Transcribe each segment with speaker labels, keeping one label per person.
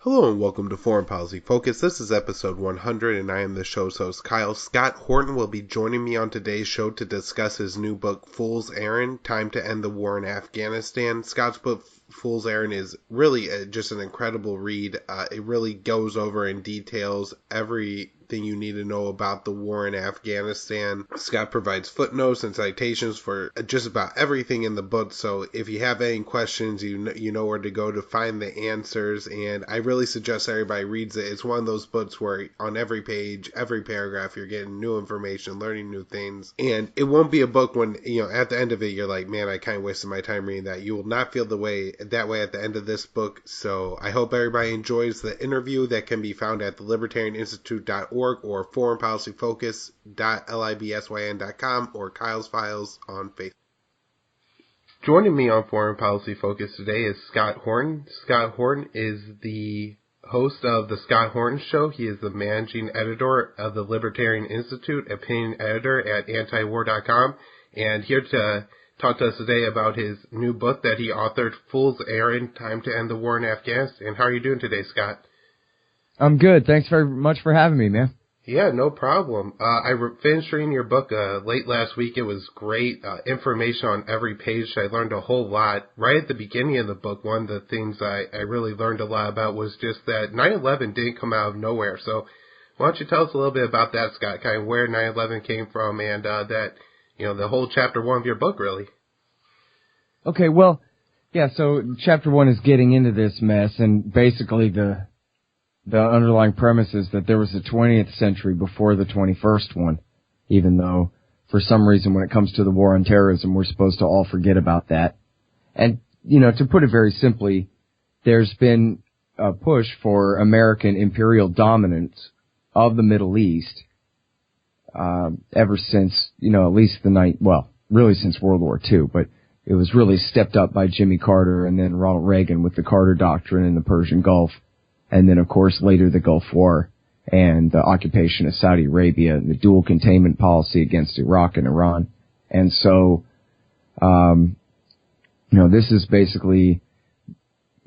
Speaker 1: Hello and welcome to Foreign Policy Focus. This is episode 100 and I am the show's host Kyle. Scott Horton will be joining me on today's show to discuss his new book Fool's Errand, Time to End the War in Afghanistan. Scott's book Fool's Errand is really just an incredible read. It really goes over in details everything you need to know about the war in Afghanistan. Scott provides footnotes and citations for just about everything in the book, so if you have any questions, you know where to go to find the answers, and I really suggest everybody reads it. It's one of those books where on every page, every paragraph, you're getting new information, learning new things, and it won't be a book when, at the end of it, you're like, man, I kind of wasted my time reading that. You will not feel that way at the end of this book, so I hope everybody enjoys the interview that can be found at the Libertarian.Institute.org or foreignpolicyfocus.libsyn.com or Kyle's Files on Facebook. Joining me on Foreign Policy Focus today is Scott Horton. Scott Horton is the host of the Scott Horton Show. He is the managing editor of the Libertarian Institute, opinion editor at Antiwar.com, and here to talk to us today about his new book that he authored, Fool's Errand, Time to End the War in Afghanistan. How are you doing today, Scott?
Speaker 2: I'm good. Thanks very much for having me, man.
Speaker 1: Yeah, no problem. I finished reading your book late last week. It was great. Information on every page. I learned a whole lot. Right at the beginning of the book, one of the things I really learned a lot about was just that 9/11 didn't come out of nowhere. So why don't you tell us a little bit about that, Scott, kind of where 9/11 came from and that, the whole chapter 1 of your book, really.
Speaker 2: Okay, well, yeah, so chapter 1 is getting into this mess, and basically the underlying premise is that there was a 20th century before the 21st one, even though for some reason when it comes to the war on terrorism, we're supposed to all forget about that. And, to put it very simply, there's been a push for American imperial dominance of the Middle East ever since, at least really since World War II, but it was really stepped up by Jimmy Carter and then Ronald Reagan with the Carter Doctrine in the Persian Gulf. And then, of course, later the Gulf War and the occupation of Saudi Arabia and the dual containment policy against Iraq and Iran. And so, this is basically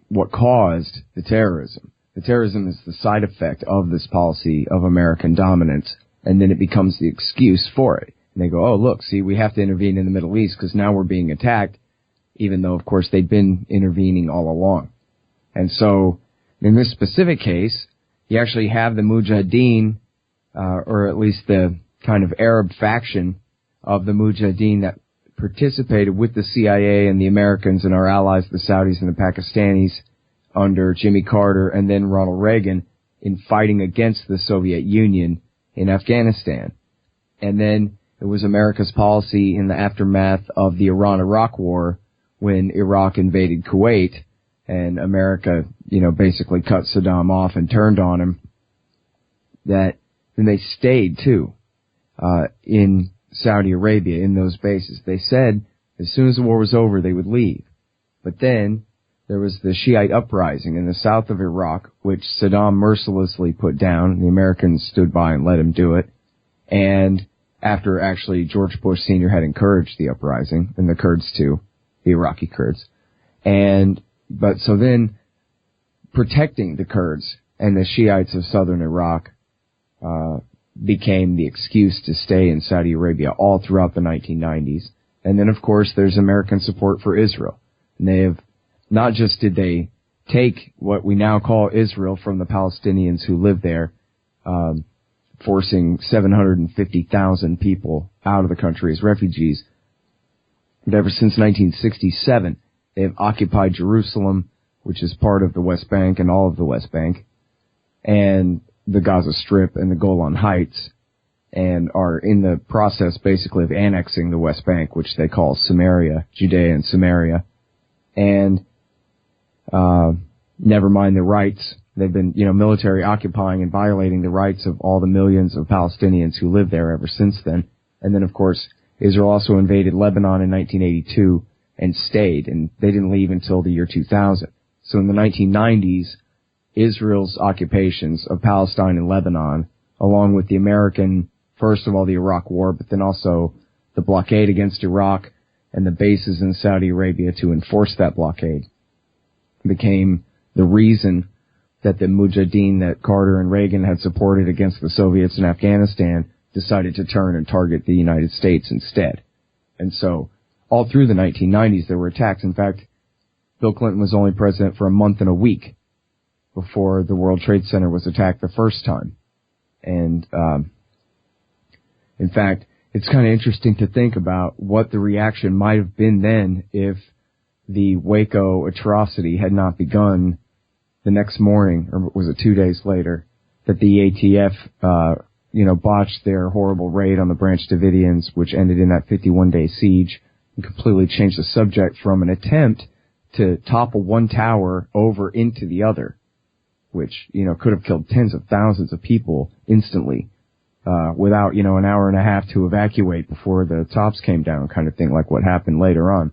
Speaker 2: what caused the terrorism. The terrorism is the side effect of this policy of American dominance, and then it becomes the excuse for it. And they go, oh, look, see, we have to intervene in the Middle East because now we're being attacked, even though, of course, they'd been intervening all along. And so, in this specific case, you actually have the Mujahideen, or at least the kind of Arab faction of the Mujahideen that participated with the CIA and the Americans and our allies, the Saudis and the Pakistanis, under Jimmy Carter and then Ronald Reagan in fighting against the Soviet Union in Afghanistan. And then it was America's policy in the aftermath of the Iran-Iraq War when Iraq invaded Kuwait, and America, basically cut Saddam off and turned on him, that then they stayed, too, in Saudi Arabia, in those bases. They said as soon as the war was over, they would leave. But then there was the Shiite uprising in the south of Iraq, which Saddam mercilessly put down, and the Americans stood by and let him do it. And after actually George Bush Sr. had encouraged the uprising, and the Kurds, too, the Iraqi Kurds. But so then, protecting the Kurds and the Shiites of southern Iraq became the excuse to stay in Saudi Arabia all throughout the 1990s. And then, of course, there's American support for Israel. And they have, not just did they take what we now call Israel from the Palestinians who live there, forcing 750,000 people out of the country as refugees, but ever since 1967, they have occupied Jerusalem, which is part of the West Bank and all of the West Bank, and the Gaza Strip and the Golan Heights, and are in the process basically of annexing the West Bank, which they call Samaria, Judea and Samaria. And never mind the rights. They've been, military occupying and violating the rights of all the millions of Palestinians who live there ever since then. And then, of course, Israel also invaded Lebanon in 1982, and stayed, and they didn't leave until the year 2000. So in the 1990s, Israel's occupations of Palestine and Lebanon, along with the American, first of all, the Iraq War, but then also the blockade against Iraq and the bases in Saudi Arabia to enforce that blockade, became the reason that the Mujahideen that Carter and Reagan had supported against the Soviets in Afghanistan decided to turn and target the United States instead. And so all through the 1990s there were attacks. In fact, Bill Clinton was only president for a month and a week before the World Trade Center was attacked the first time. And in fact, it's kind of interesting to think about what the reaction might have been then if the Waco atrocity had not begun the next morning, or was it 2 days later, that the ATF, botched their horrible raid on the Branch Davidians, which ended in that 51-day siege, and completely changed the subject from an attempt to topple one tower over into the other, which, could have killed tens of thousands of people instantly, without, an hour and a half to evacuate before the tops came down, kind of thing, like what happened later on.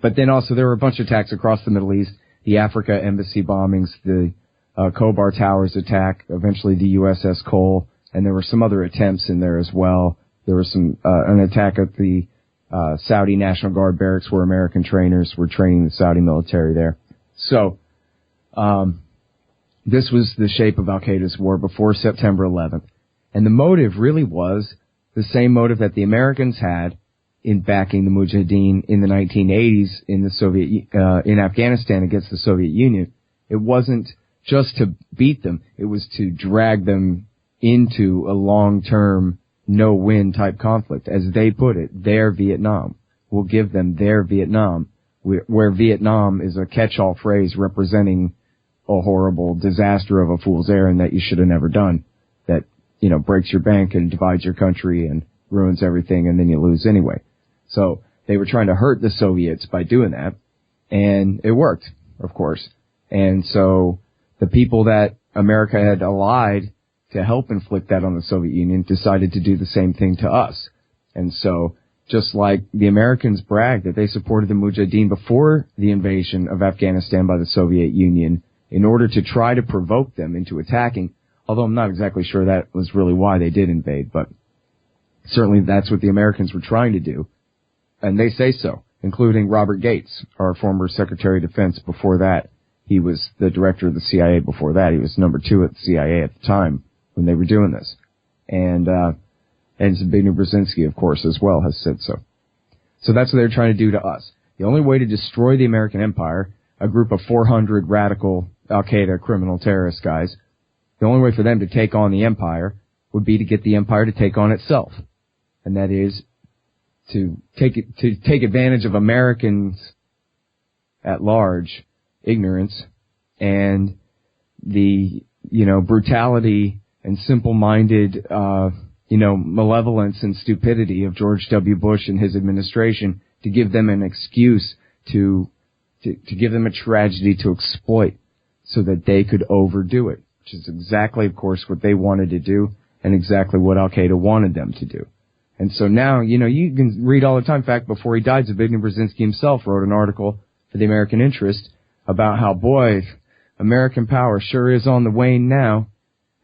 Speaker 2: But then also there were a bunch of attacks across the Middle East, the Africa embassy bombings, the Khobar Towers attack, eventually the USS Cole, and there were some other attempts in there as well. There was an attack at the Saudi National Guard barracks where American trainers were training the Saudi military there. So, this was the shape of Al-Qaeda's war before September 11th. And the motive really was the same motive that the Americans had in backing the Mujahideen in the 1980s in Afghanistan against the Soviet Union. It wasn't just to beat them, it was to drag them into a long-term no-win type conflict. As they put it, their Vietnam. We'll give them their Vietnam, where Vietnam is a catch-all phrase representing a horrible disaster of a fool's errand that you should have never done, that, breaks your bank and divides your country and ruins everything, and then you lose anyway. So they were trying to hurt the Soviets by doing that, and it worked, of course. And so the people that America had allied to help inflict that on the Soviet Union decided to do the same thing to us. And so just like the Americans bragged that they supported the Mujahideen before the invasion of Afghanistan by the Soviet Union in order to try to provoke them into attacking, although I'm not exactly sure that was really why they did invade, but certainly that's what the Americans were trying to do. And they say so, including Robert Gates, our former Secretary of Defense. Before that, he was the director of the CIA. Before that, he was number 2 at the CIA at the time when they were doing this. And Zbigniew Brzezinski, of course, as well, has said so. So that's what they're trying to do to us. The only way to destroy the American empire, a group of 400 radical Al-Qaeda criminal terrorist guys, the only way for them to take on the empire would be to get the empire to take on itself. And that is to take advantage of Americans at large ignorance and the, brutality and simple-minded, malevolence and stupidity of George W. Bush and his administration to give them an excuse to give them a tragedy to exploit so that they could overdo it, which is exactly, of course, what they wanted to do and exactly what Al-Qaeda wanted them to do. And so now, you can read all the time. In fact, before he died, Zbigniew Brzezinski himself wrote an article for the American Interest about how, boy, American power sure is on the wane now.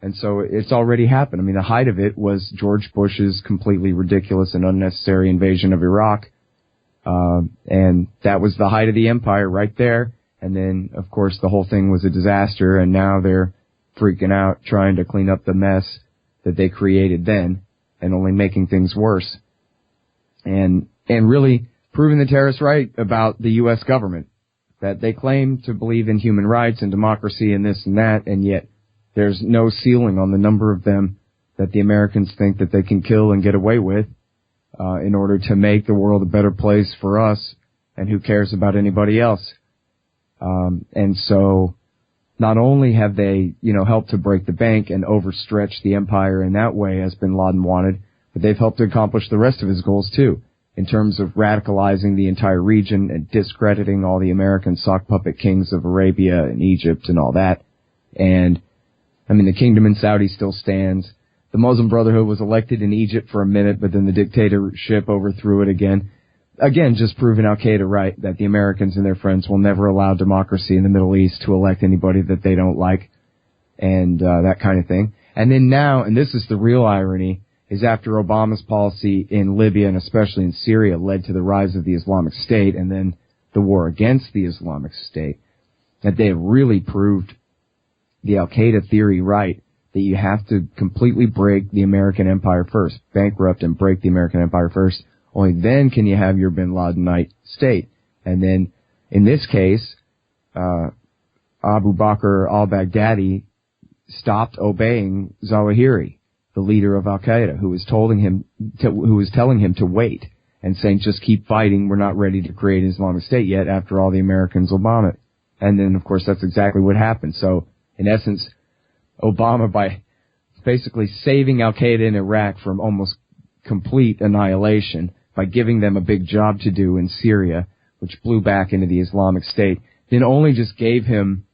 Speaker 2: And so it's already happened. I mean, the height of it was George Bush's completely ridiculous and unnecessary invasion of Iraq. And that was the height of the empire right there. And then, of course, the whole thing was a disaster, and now they're freaking out trying to clean up the mess that they created then, and only making things worse. And really proving the terrorists right about the U.S. government, that they claim to believe in human rights and democracy and this and that, and yet there's no ceiling on the number of them that the Americans think that they can kill and get away with in order to make the world a better place for us, and who cares about anybody else. And so not only have they, helped to break the bank and overstretch the empire in that way, as bin Laden wanted, but they've helped to accomplish the rest of his goals too, in terms of radicalizing the entire region and discrediting all the American sock puppet kings of Arabia and Egypt and all that. And, the kingdom in Saudi still stands. The Muslim Brotherhood was elected in Egypt for a minute, but then the dictatorship overthrew it again. Again, just proving Al-Qaeda right, that the Americans and their friends will never allow democracy in the Middle East to elect anybody that they don't like, and that kind of thing. And then now, and this is the real irony, is after Obama's policy in Libya and especially in Syria led to the rise of the Islamic State and then the war against the Islamic State, that they have really proved the Al-Qaeda theory right, that you have to completely break the American empire first, bankrupt and break the American empire first. Only then can you have your bin Ladenite state. And then, in this case, Abu Bakr al-Baghdadi stopped obeying Zawahiri, the leader of Al-Qaeda, who was telling him to wait and saying, just keep fighting, we're not ready to create an Islamic State yet, after all the Americans will bomb it. And then, of course, that's exactly what happened. So, in essence, Obama, by basically saving Al-Qaeda in Iraq from almost complete annihilation, by giving them a big job to do in Syria, which blew back into the Islamic State, then only just gave him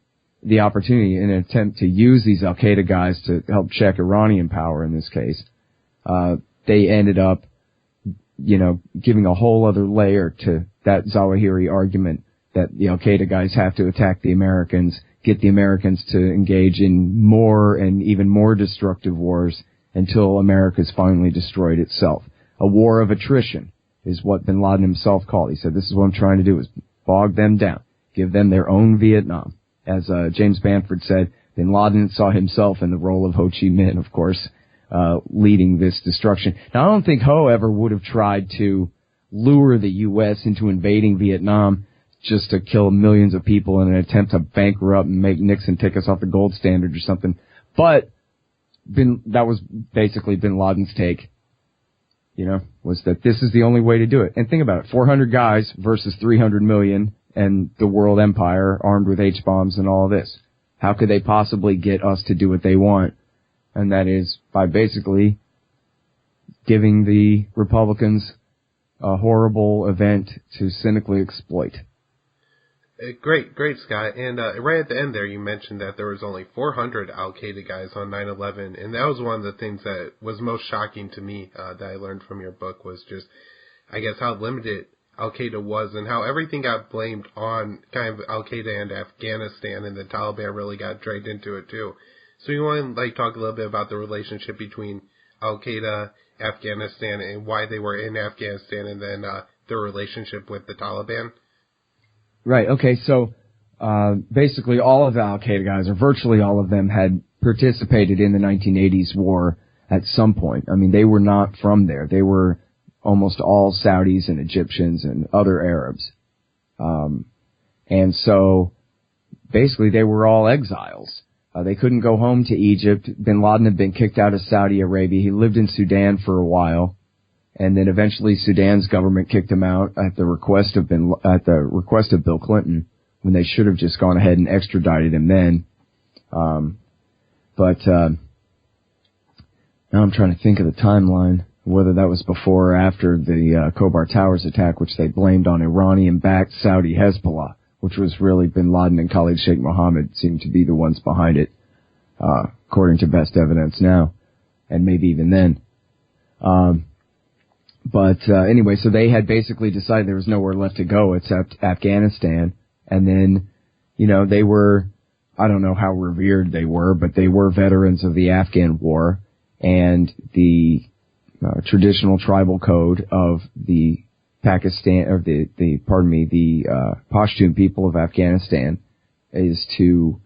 Speaker 2: the opportunity in an attempt to use these Al-Qaeda guys to help check Iranian power in this case. They ended up, giving a whole other layer to that Zawahiri argument that the Al-Qaeda guys have to attack the Americans, get the Americans to engage in more and even more destructive wars until America's finally destroyed itself. A war of attrition is what bin Laden himself called. He said, this is what I'm trying to do, is bog them down, give them their own Vietnam. As James Bamford said, bin Laden saw himself in the role of Ho Chi Minh, of course, leading this destruction. Now, I don't think Ho ever would have tried to lure the U.S. into invading Vietnam just to kill millions of people in an attempt to bankrupt and make Nixon take us off the gold standard or something. But that was basically bin Laden's take, was that this is the only way to do it. And think about it, 400 guys versus 300 million and the world empire armed with H-bombs and all this. How could they possibly get us to do what they want? And that is by basically giving the Republicans a horrible event to cynically exploit.
Speaker 1: Great, Scott. And right at the end there, you mentioned that there was only 400 Al-Qaeda guys on 9/11, and that was one of the things that was most shocking to me that I learned from your book, was just, I guess, how limited Al-Qaeda was and how everything got blamed on kind of Al-Qaeda and Afghanistan, and the Taliban really got dragged into it too. So you want to talk a little bit about the relationship between Al-Qaeda, Afghanistan, and why they were in Afghanistan, and then their relationship with the Taliban?
Speaker 2: Right, okay, so basically all of the Al-Qaeda guys, or virtually all of them, had participated in the 1980s war at some point. I mean, they were not from there. They were almost all Saudis and Egyptians and other Arabs. And so basically they were all exiles. They couldn't go home to Egypt. Bin Laden had been kicked out of Saudi Arabia. He lived in Sudan for a while. And then eventually Sudan's government kicked him out at the request of Bill Clinton, when they should have just gone ahead and extradited him then. But now I'm trying to think of the timeline, whether that was before or after the Khobar Towers attack, which they blamed on Iranian-backed Saudi Hezbollah, which was really Bin Laden and Khalid Sheikh Mohammed seemed to be the ones behind it, according to best evidence now, and maybe even then. But anyway, so they had basically decided there was nowhere left to go except Afghanistan. And then, they were, I don't know how revered they were, but they were veterans of the Afghan war and the traditional tribal code of the Pakistan, or the Pashtun people of Afghanistan is to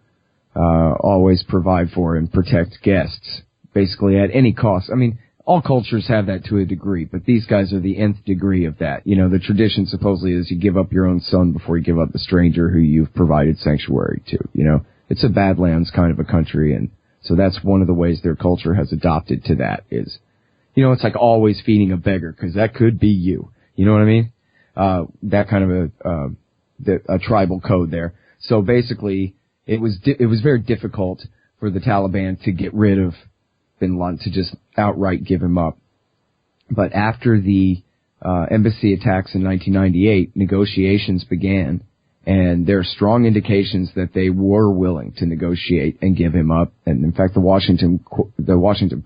Speaker 2: always provide for and protect guests, basically at any cost. I mean, all cultures have that to a degree, but these guys are the nth degree of that. The tradition supposedly is you give up your own son before you give up the stranger who you've provided sanctuary to. It's a Badlands kind of a country, and so that's one of the ways their culture has adopted to that is, it's like always feeding a beggar, because that could be you. You know what I mean? That kind of a tribal code there. So basically, it was very difficult for the Taliban to get rid of Bin Laden, to just outright give him up. But after the embassy attacks in 1998, negotiations began, and there are strong indications that they were willing to negotiate and give him up. And in fact, the Washington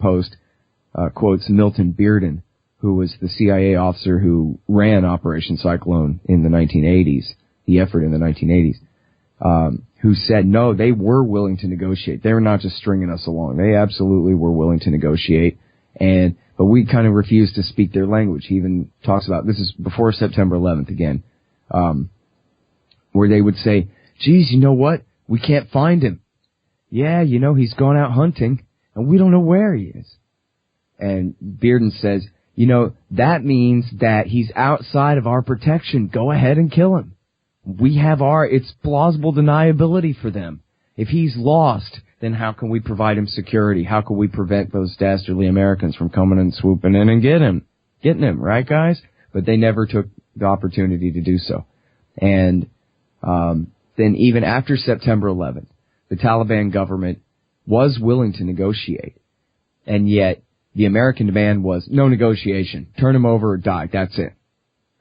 Speaker 2: Post quotes Milton Bearden, who was the CIA officer who ran Operation Cyclone in the 1980s, the effort in the 1980s. Who said, no, they were willing to negotiate. They were not just stringing us along. They absolutely were willing to negotiate. But we kind of refused to speak their language. He even talks about, this is before September 11th again, where they would say, geez, you know what? We can't find him. Yeah, he's gone out hunting, and we don't know where he is. And Bearden says, that means that he's outside of our protection. Go ahead and kill him. It's plausible deniability for them. If he's lost, then how can we provide him security? How can we prevent those dastardly Americans from coming and swooping in and getting him, right, guys? But they never took the opportunity to do so. And then even after September 11th, the Taliban government was willing to negotiate, and yet the American demand was no negotiation. Turn him over or die. That's it.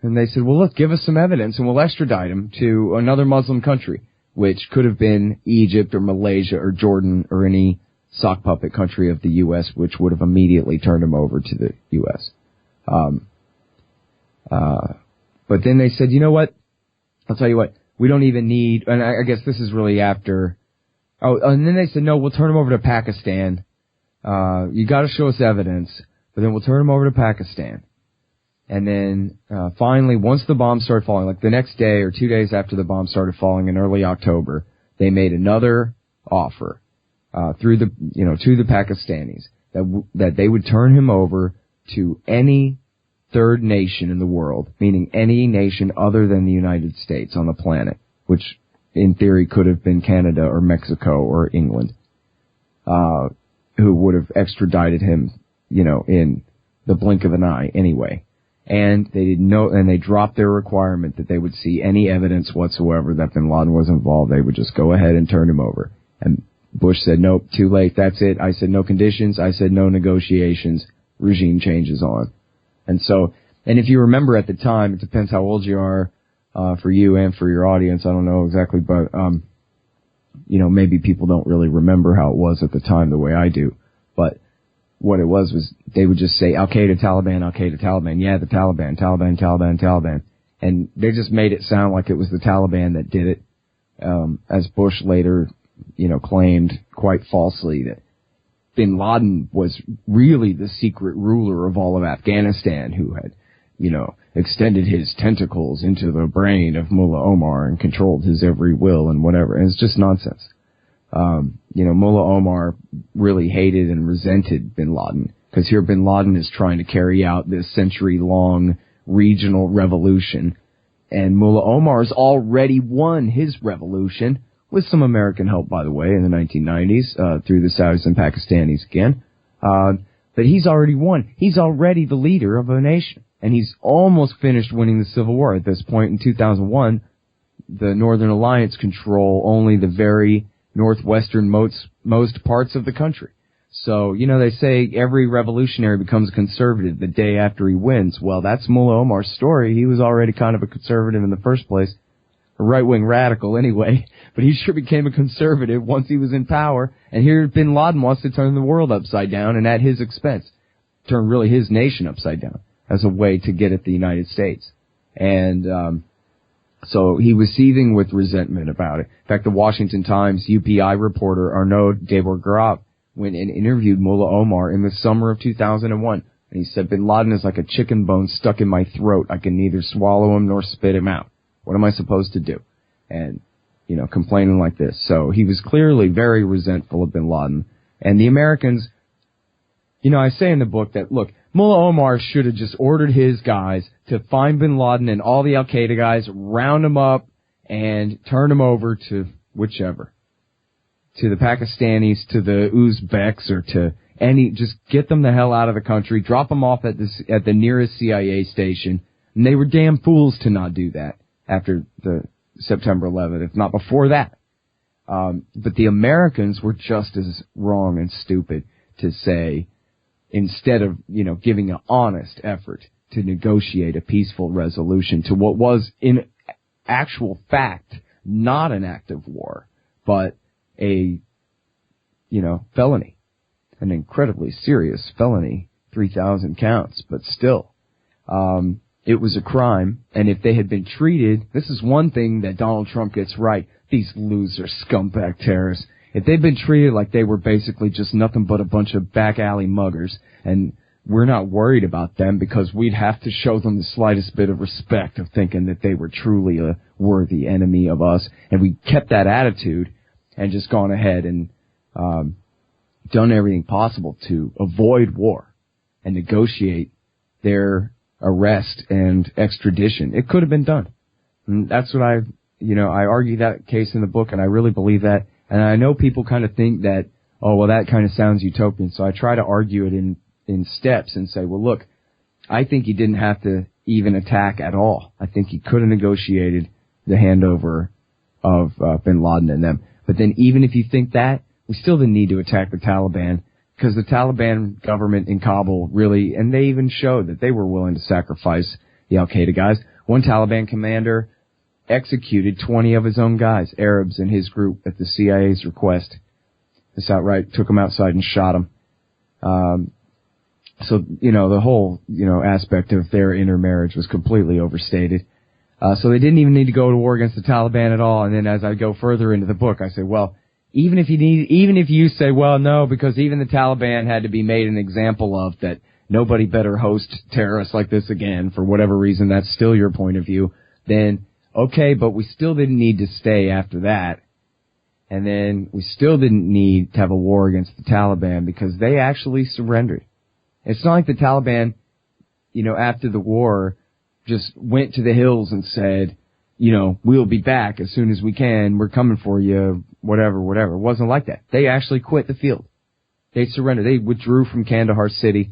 Speaker 2: And they said, well, look, give us some evidence and we'll extradite him to another Muslim country, which could have been Egypt or Malaysia or Jordan or any sock puppet country of the U.S., which would have immediately turned him over to the U.S. But then they said, you know what? I'll tell you what. We don't even need, and I guess this is really after, and then they said, no, we'll turn him over to Pakistan. You gotta show us evidence, but then we'll turn him over to Pakistan. And then, finally, once the bombs started falling, like the next day or 2 days after the bombs started falling in early October, they made another offer, to the Pakistanis that they would turn him over to any third nation in the world, meaning any nation other than the United States on the planet, which in theory could have been Canada or Mexico or England, who would have extradited him, in the blink of an eye anyway. And they dropped their requirement that they would see any evidence whatsoever that bin Laden was involved. They would just go ahead and turn him over. And Bush said, nope, too late, that's it. I said no conditions, I said no negotiations, regime changes on. And if you remember at the time, it depends how old you are, for you and for your audience, I don't know exactly, but, maybe people don't really remember how it was at the time the way I do. But what it was they would just say, Al-Qaeda, Taliban, yeah, the Taliban. And they just made it sound like it was the Taliban that did it, as Bush later, claimed quite falsely that bin Laden was really the secret ruler of all of Afghanistan who had, extended his tentacles into the brain of Mullah Omar and controlled his every will and whatever. And it's just nonsense. Mullah Omar really hated and resented bin Laden because here bin Laden is trying to carry out this century-long regional revolution. And Mullah Omar's already won his revolution with some American help, by the way, in the 1990s, through the Saudis and Pakistanis again. But he's already won. He's already the leader of a nation. And he's almost finished winning the Civil War. At this point in 2001, the Northern Alliance control only the very northwestern most parts of the country. So, they say every revolutionary becomes a conservative the day after he wins. Well, that's Mullah Omar's story. He was already kind of a conservative in the first place. A right-wing radical anyway, but he sure became a conservative once he was in power, and here bin Laden wants to turn the world upside down, and at his expense, turn really his nation upside down as a way to get at the United States. And so he was seething with resentment about it. In fact, the Washington Times UPI reporter Arnaud de Bourgarat went and interviewed Mullah Omar in the summer of 2001, and he said, bin Laden is like a chicken bone stuck in my throat. I can neither swallow him nor spit him out. What am I supposed to do? And, complaining like this. So he was clearly very resentful of bin Laden. And the Americans, I say in the book that, look, Mullah Omar should have just ordered his guys to find bin Laden and all the Al-Qaeda guys, round them up, and turn them over to whichever. To the Pakistanis, to the Uzbeks, or to just get them the hell out of the country, drop them off at the nearest CIA station. And they were damn fools to not do that after the September 11th, if not before that. But the Americans were just as wrong and stupid to say, instead of, giving an honest effort to negotiate a peaceful resolution to what was in actual fact not an act of war, but a, felony, an incredibly serious felony, 3,000 counts, but still, it was a crime, and if they had been treated, this is one thing that Donald Trump gets right, these loser scumbag terrorists. If they'd been treated like they were basically just nothing but a bunch of back alley muggers, and we're not worried about them because we'd have to show them the slightest bit of respect of thinking that they were truly a were the enemy of us. And we kept that attitude and just gone ahead and done everything possible to avoid war and negotiate their arrest and extradition. It could have been done. And that's what I argue that case in the book, and I really believe that. And I know people kind of think that, oh, well, that kind of sounds utopian. So I try to argue it in steps and say, well, look, I think he didn't have to even attack at all. I think he could have negotiated the handover of bin Laden and them. But then even if you think that, we still didn't need to attack the Taliban, because the Taliban government in Kabul really, and they even showed that they were willing to sacrifice the Al-Qaeda guys. One Taliban commander executed 20 of his own guys, Arabs in his group, at the CIA's request. Just outright took them outside and shot them. So, the whole, aspect of their intermarriage was completely overstated. So they didn't even need to go to war against the Taliban at all. And then as I go further into the book, I say, well, even if you say, well, no, because even the Taliban had to be made an example of, that nobody better host terrorists like this again, for whatever reason, that's still your point of view, then, okay, but we still didn't need to stay after that. And then we still didn't need to have a war against the Taliban, because they actually surrendered. It's not like the Taliban, after the war, just went to the hills and said, we'll be back as soon as we can, we're coming for you, whatever. It wasn't like that. They actually quit the field. They surrendered. They withdrew from Kandahar city.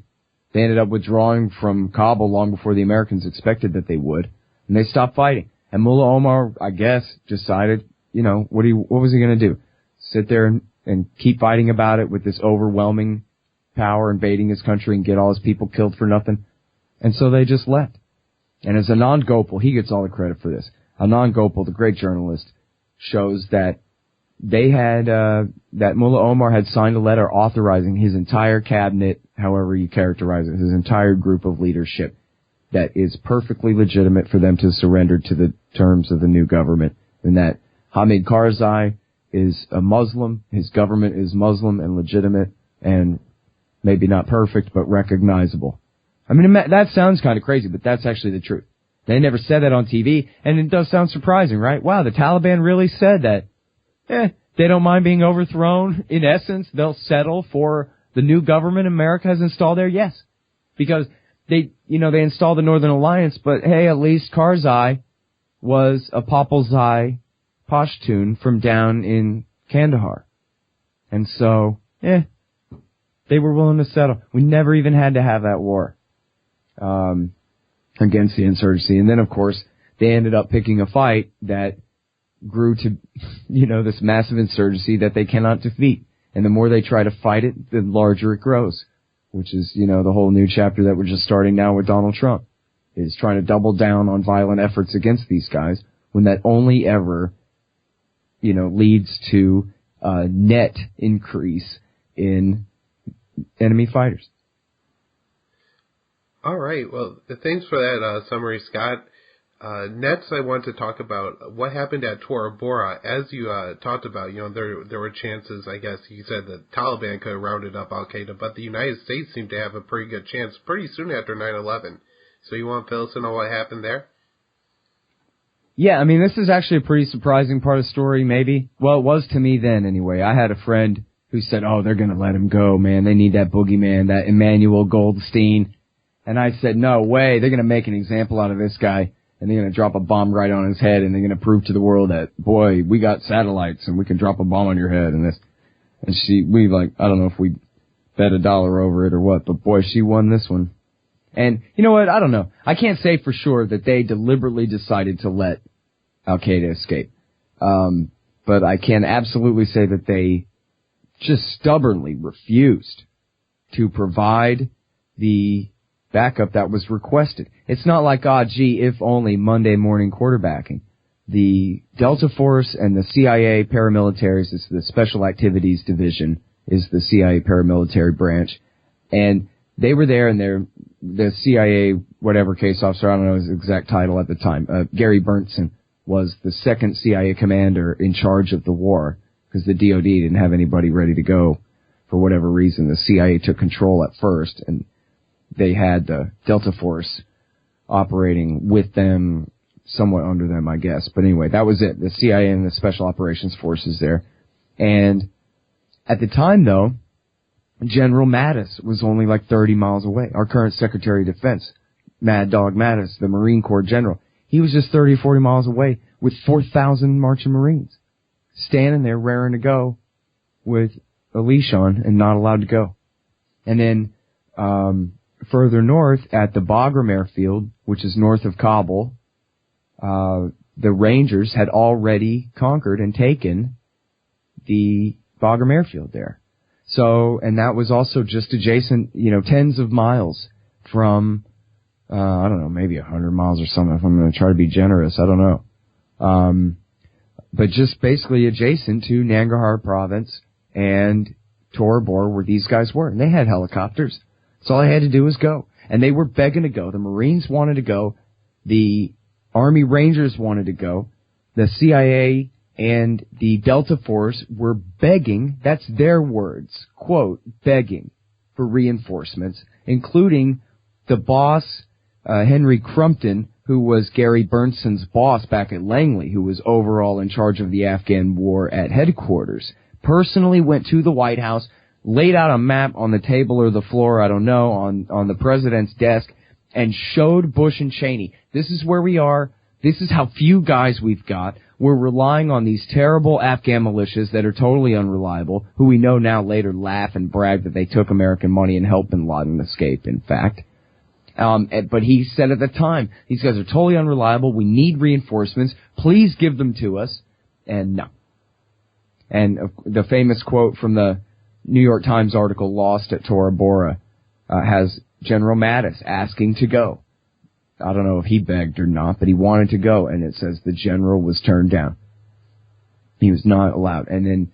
Speaker 2: They ended up withdrawing from Kabul long before the Americans expected that they would. And they stopped fighting. And Mullah Omar, I guess, decided, what was he going to do? Sit there and keep fighting about it with this overwhelming power, invading his country and get all his people killed for nothing? And so they just left. And as Anand Gopal, he gets all the credit for this. Anand Gopal, the great journalist, shows that they had, that Mullah Omar had signed a letter authorizing his entire cabinet, however you characterize it, his entire group of leadership, that is perfectly legitimate for them to surrender to the terms of the new government, and that Hamid Karzai is a Muslim, his government is Muslim and legitimate, and maybe not perfect, but recognizable. I mean, that sounds kind of crazy, but that's actually the truth. They never said that on TV, and it does sound surprising, right? Wow, the Taliban really said that. They don't mind being overthrown. In essence, they'll settle for the new government America has installed there. Yes, because they installed the Northern Alliance, but hey, at least Karzai was a Popolzai Pashtun from down in Kandahar. And so, they were willing to settle. We never even had to have that war against the insurgency. And then, of course, they ended up picking a fight that grew to, this massive insurgency that they cannot defeat. And the more they try to fight it, the larger it grows, which is, the whole new chapter that we're just starting now with Donald Trump, is trying to double down on violent efforts against these guys, when that only ever, leads to a net increase in enemy fighters.
Speaker 1: All right. Well, thanks for that summary, Scott. Next, I want to talk about what happened at Tora Bora. As you talked about, there were chances, I guess you said, that Taliban could have rounded up Al-Qaeda, but the United States seemed to have a pretty good chance pretty soon after 9/11. So you want to fill us in on what happened there?
Speaker 2: Yeah, I mean, this is actually a pretty surprising part of the story, maybe. Well, it was to me then, anyway. I had a friend who said, oh, they're going to let him go, man. They need that boogeyman, that Emmanuel Goldstein. And I said, no way. They're going to make an example out of this guy, and they're going to drop a bomb right on his head, and they're going to prove to the world that, boy, we got satellites, and we can drop a bomb on your head, and this. And I don't know if we bet $1 over it or what, but boy, she won this one. And you know what? I don't know. I can't say for sure that they deliberately decided to let Al-Qaeda escape. But I can absolutely say that they just stubbornly refused to provide the backup that was requested. It's not like, if only Monday morning quarterbacking. The Delta Force and the CIA paramilitaries, it's the Special Activities Division, is the CIA paramilitary branch. And they were there, and the CIA, whatever case officer, I don't know his exact title at the time, Gary Berntsen, was the second CIA commander in charge of the war, because the DOD didn't have anybody ready to go for whatever reason. The CIA took control at first, and they had the Delta Force operating with them somewhat under them, I guess. But anyway, that was it. The CIA and the Special Operations Forces there. And at the time, though, General Mattis was only like 30 miles away. Our current Secretary of Defense, Mad Dog Mattis, the Marine Corps General, he was just 30 or 40 miles away with 4,000 marching Marines standing there raring to go with a leash on and not allowed to go. And then further north at the Bagram Airfield, which is north of Kabul, the Rangers had already conquered and taken the Bagram Airfield there. So, and that was also just adjacent, tens of miles from, I don't know, maybe 100 miles or something if I'm going to try to be generous. I don't know. But just basically adjacent to Nangarhar province and Tora Bora where these guys were. And they had helicopters. So all I had to do was go. And they were begging to go. The Marines wanted to go. The Army Rangers wanted to go. The CIA and the Delta Force were begging, that's their words, quote, begging for reinforcements, including the boss, Henry Crumpton, who was Gary Bernstein's boss back at Langley, who was overall in charge of the Afghan war at headquarters, personally went to the White House, laid out a map on the table or the floor, I don't know, on the president's desk, and showed Bush and Cheney, this is where we are, this is how few guys we've got, we're relying on these terrible Afghan militias that are totally unreliable, who we know now later laugh and brag that they took American money and helped bin Laden escape, in fact. But he said at the time, these guys are totally unreliable, we need reinforcements, please give them to us, and no. And the famous quote from the New York Times article, Lost at Tora Bora, has General Mattis asking to go. I don't know if he begged or not, but he wanted to go, and it says the general was turned down. He was not allowed. And then,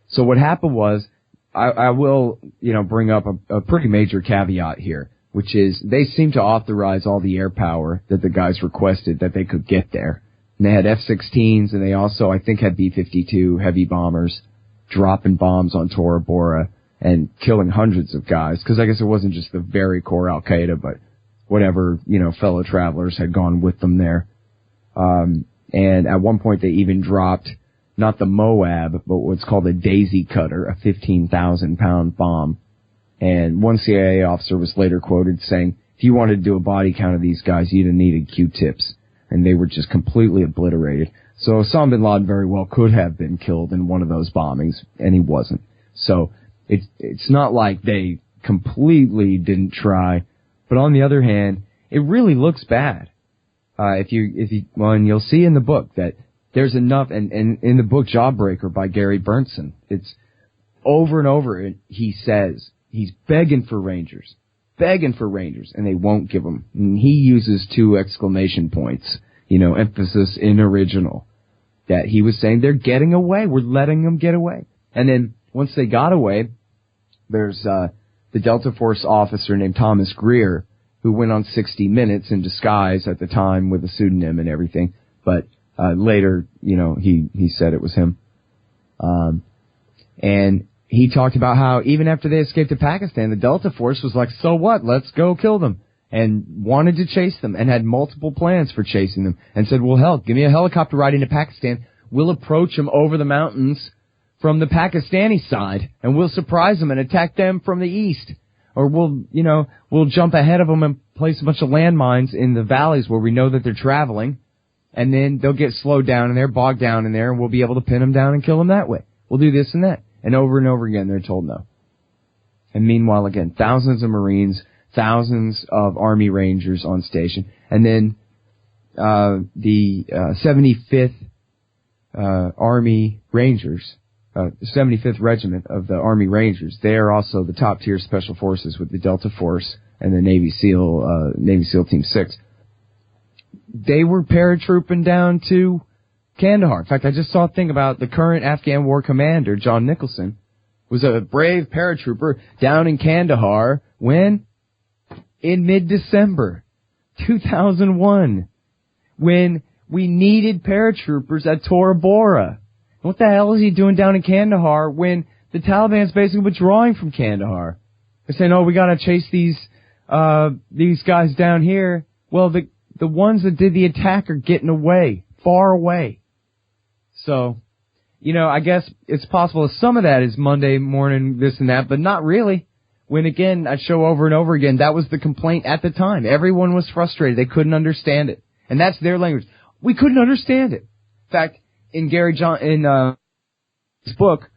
Speaker 2: so what happened was, I will, bring up a pretty major caveat here, which is they seem to authorize all the air power that the guys requested that they could get there. And they had F-16s, and they also, I think, had B-52 heavy bombers dropping bombs on Tora Bora and killing hundreds of guys, because I guess it wasn't just the very core Al-Qaeda, but whatever, fellow travelers had gone with them there. And at one point they even dropped not the Moab, but what's called a Daisy Cutter, a 15,000-pound bomb. And one CIA officer was later quoted saying, if you wanted to do a body count of these guys, you'd have needed Q-tips. And they were just completely obliterated. So Osama bin Laden very well could have been killed in one of those bombings, and he wasn't. So it's not like they completely didn't try. But on the other hand, it really looks bad. And you'll see in the book that there's enough, and in the book Jawbreaker by Gary Bernstein, it's over and over, he says, he's begging for Rangers, and they won't give them. And he uses 2 exclamation points, emphasis in original, that he was saying they're getting away, we're letting them get away. And then once they got away, there's, the Delta Force officer named Thomas Greer, who went on 60 Minutes in disguise at the time with a pseudonym and everything, but later, he said it was him. And he talked about how even after they escaped to Pakistan, the Delta Force was like, so what, let's go kill them, and wanted to chase them, and had multiple plans for chasing them, and said, well, hell, give me a helicopter ride into Pakistan, we'll approach them over the mountains from the Pakistani side, and we'll surprise them and attack them from the east. Or we'll jump ahead of them and place a bunch of landmines in the valleys where we know that they're traveling, and then they'll get slowed down in there, bogged down in there, and we'll be able to pin them down and kill them that way. We'll do this and that. And over again, they're told no. And meanwhile, again, thousands of Marines, thousands of Army Rangers on station, and then the 75th Army Rangers, 75th Regiment of the Army Rangers. They are also the top tier special forces with the Delta Force and the Navy SEAL Team 6. They were paratrooping down to Kandahar. In fact, I just saw a thing about the current Afghan war commander, John Nicholson, was a brave paratrooper down in Kandahar when? In mid-December 2001, when we needed paratroopers at Tora Bora. What the hell is he doing down in Kandahar when the Taliban's basically withdrawing from Kandahar? They're saying, oh, we gotta chase these guys down here. Well, the the ones that did the attack are getting away, far away. So, I guess it's possible some of that is Monday morning, this and that, but not really. When, again, I show over and over again, that was the complaint at the time. Everyone was frustrated. They couldn't understand it. And that's their language. We couldn't understand it. In fact, in his book,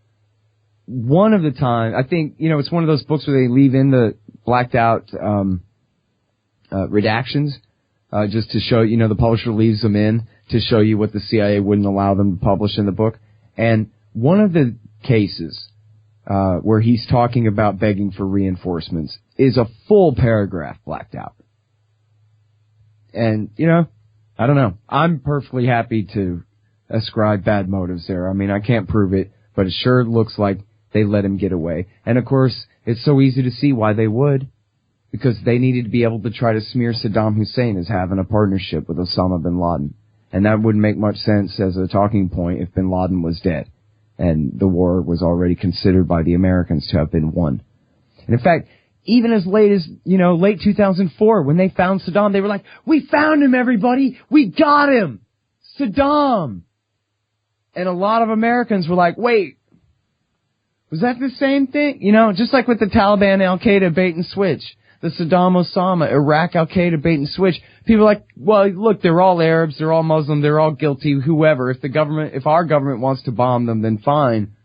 Speaker 2: one of the time, I think, it's one of those books where they leave in the blacked out redactions, just to show, the publisher leaves them in to show you what the CIA wouldn't allow them to publish in the book. And one of the cases where he's talking about begging for reinforcements is a full paragraph blacked out. And, I don't know. I'm perfectly happy to ascribe bad motives there. I mean, I can't prove it, but it sure looks like they let him get away. And, of course, it's so easy to see why they would, because they needed to be able to try to smear Saddam Hussein as having a partnership with Osama bin Laden. And that wouldn't make much sense as a talking point if bin Laden was dead and the war was already considered by the Americans to have been won. And, in fact, even as late as, late 2004, when they found Saddam, they were like, we found him, everybody! We got him! Saddam! And a lot of Americans were like, wait, was that the same thing? Just like with the Taliban, Al-Qaeda bait and switch. The Saddam Osama, Iraq, Al-Qaeda bait and switch. People are like, well, look, they're all Arabs, they're all Muslim, they're all guilty, whoever. If our government wants to bomb them, then fine.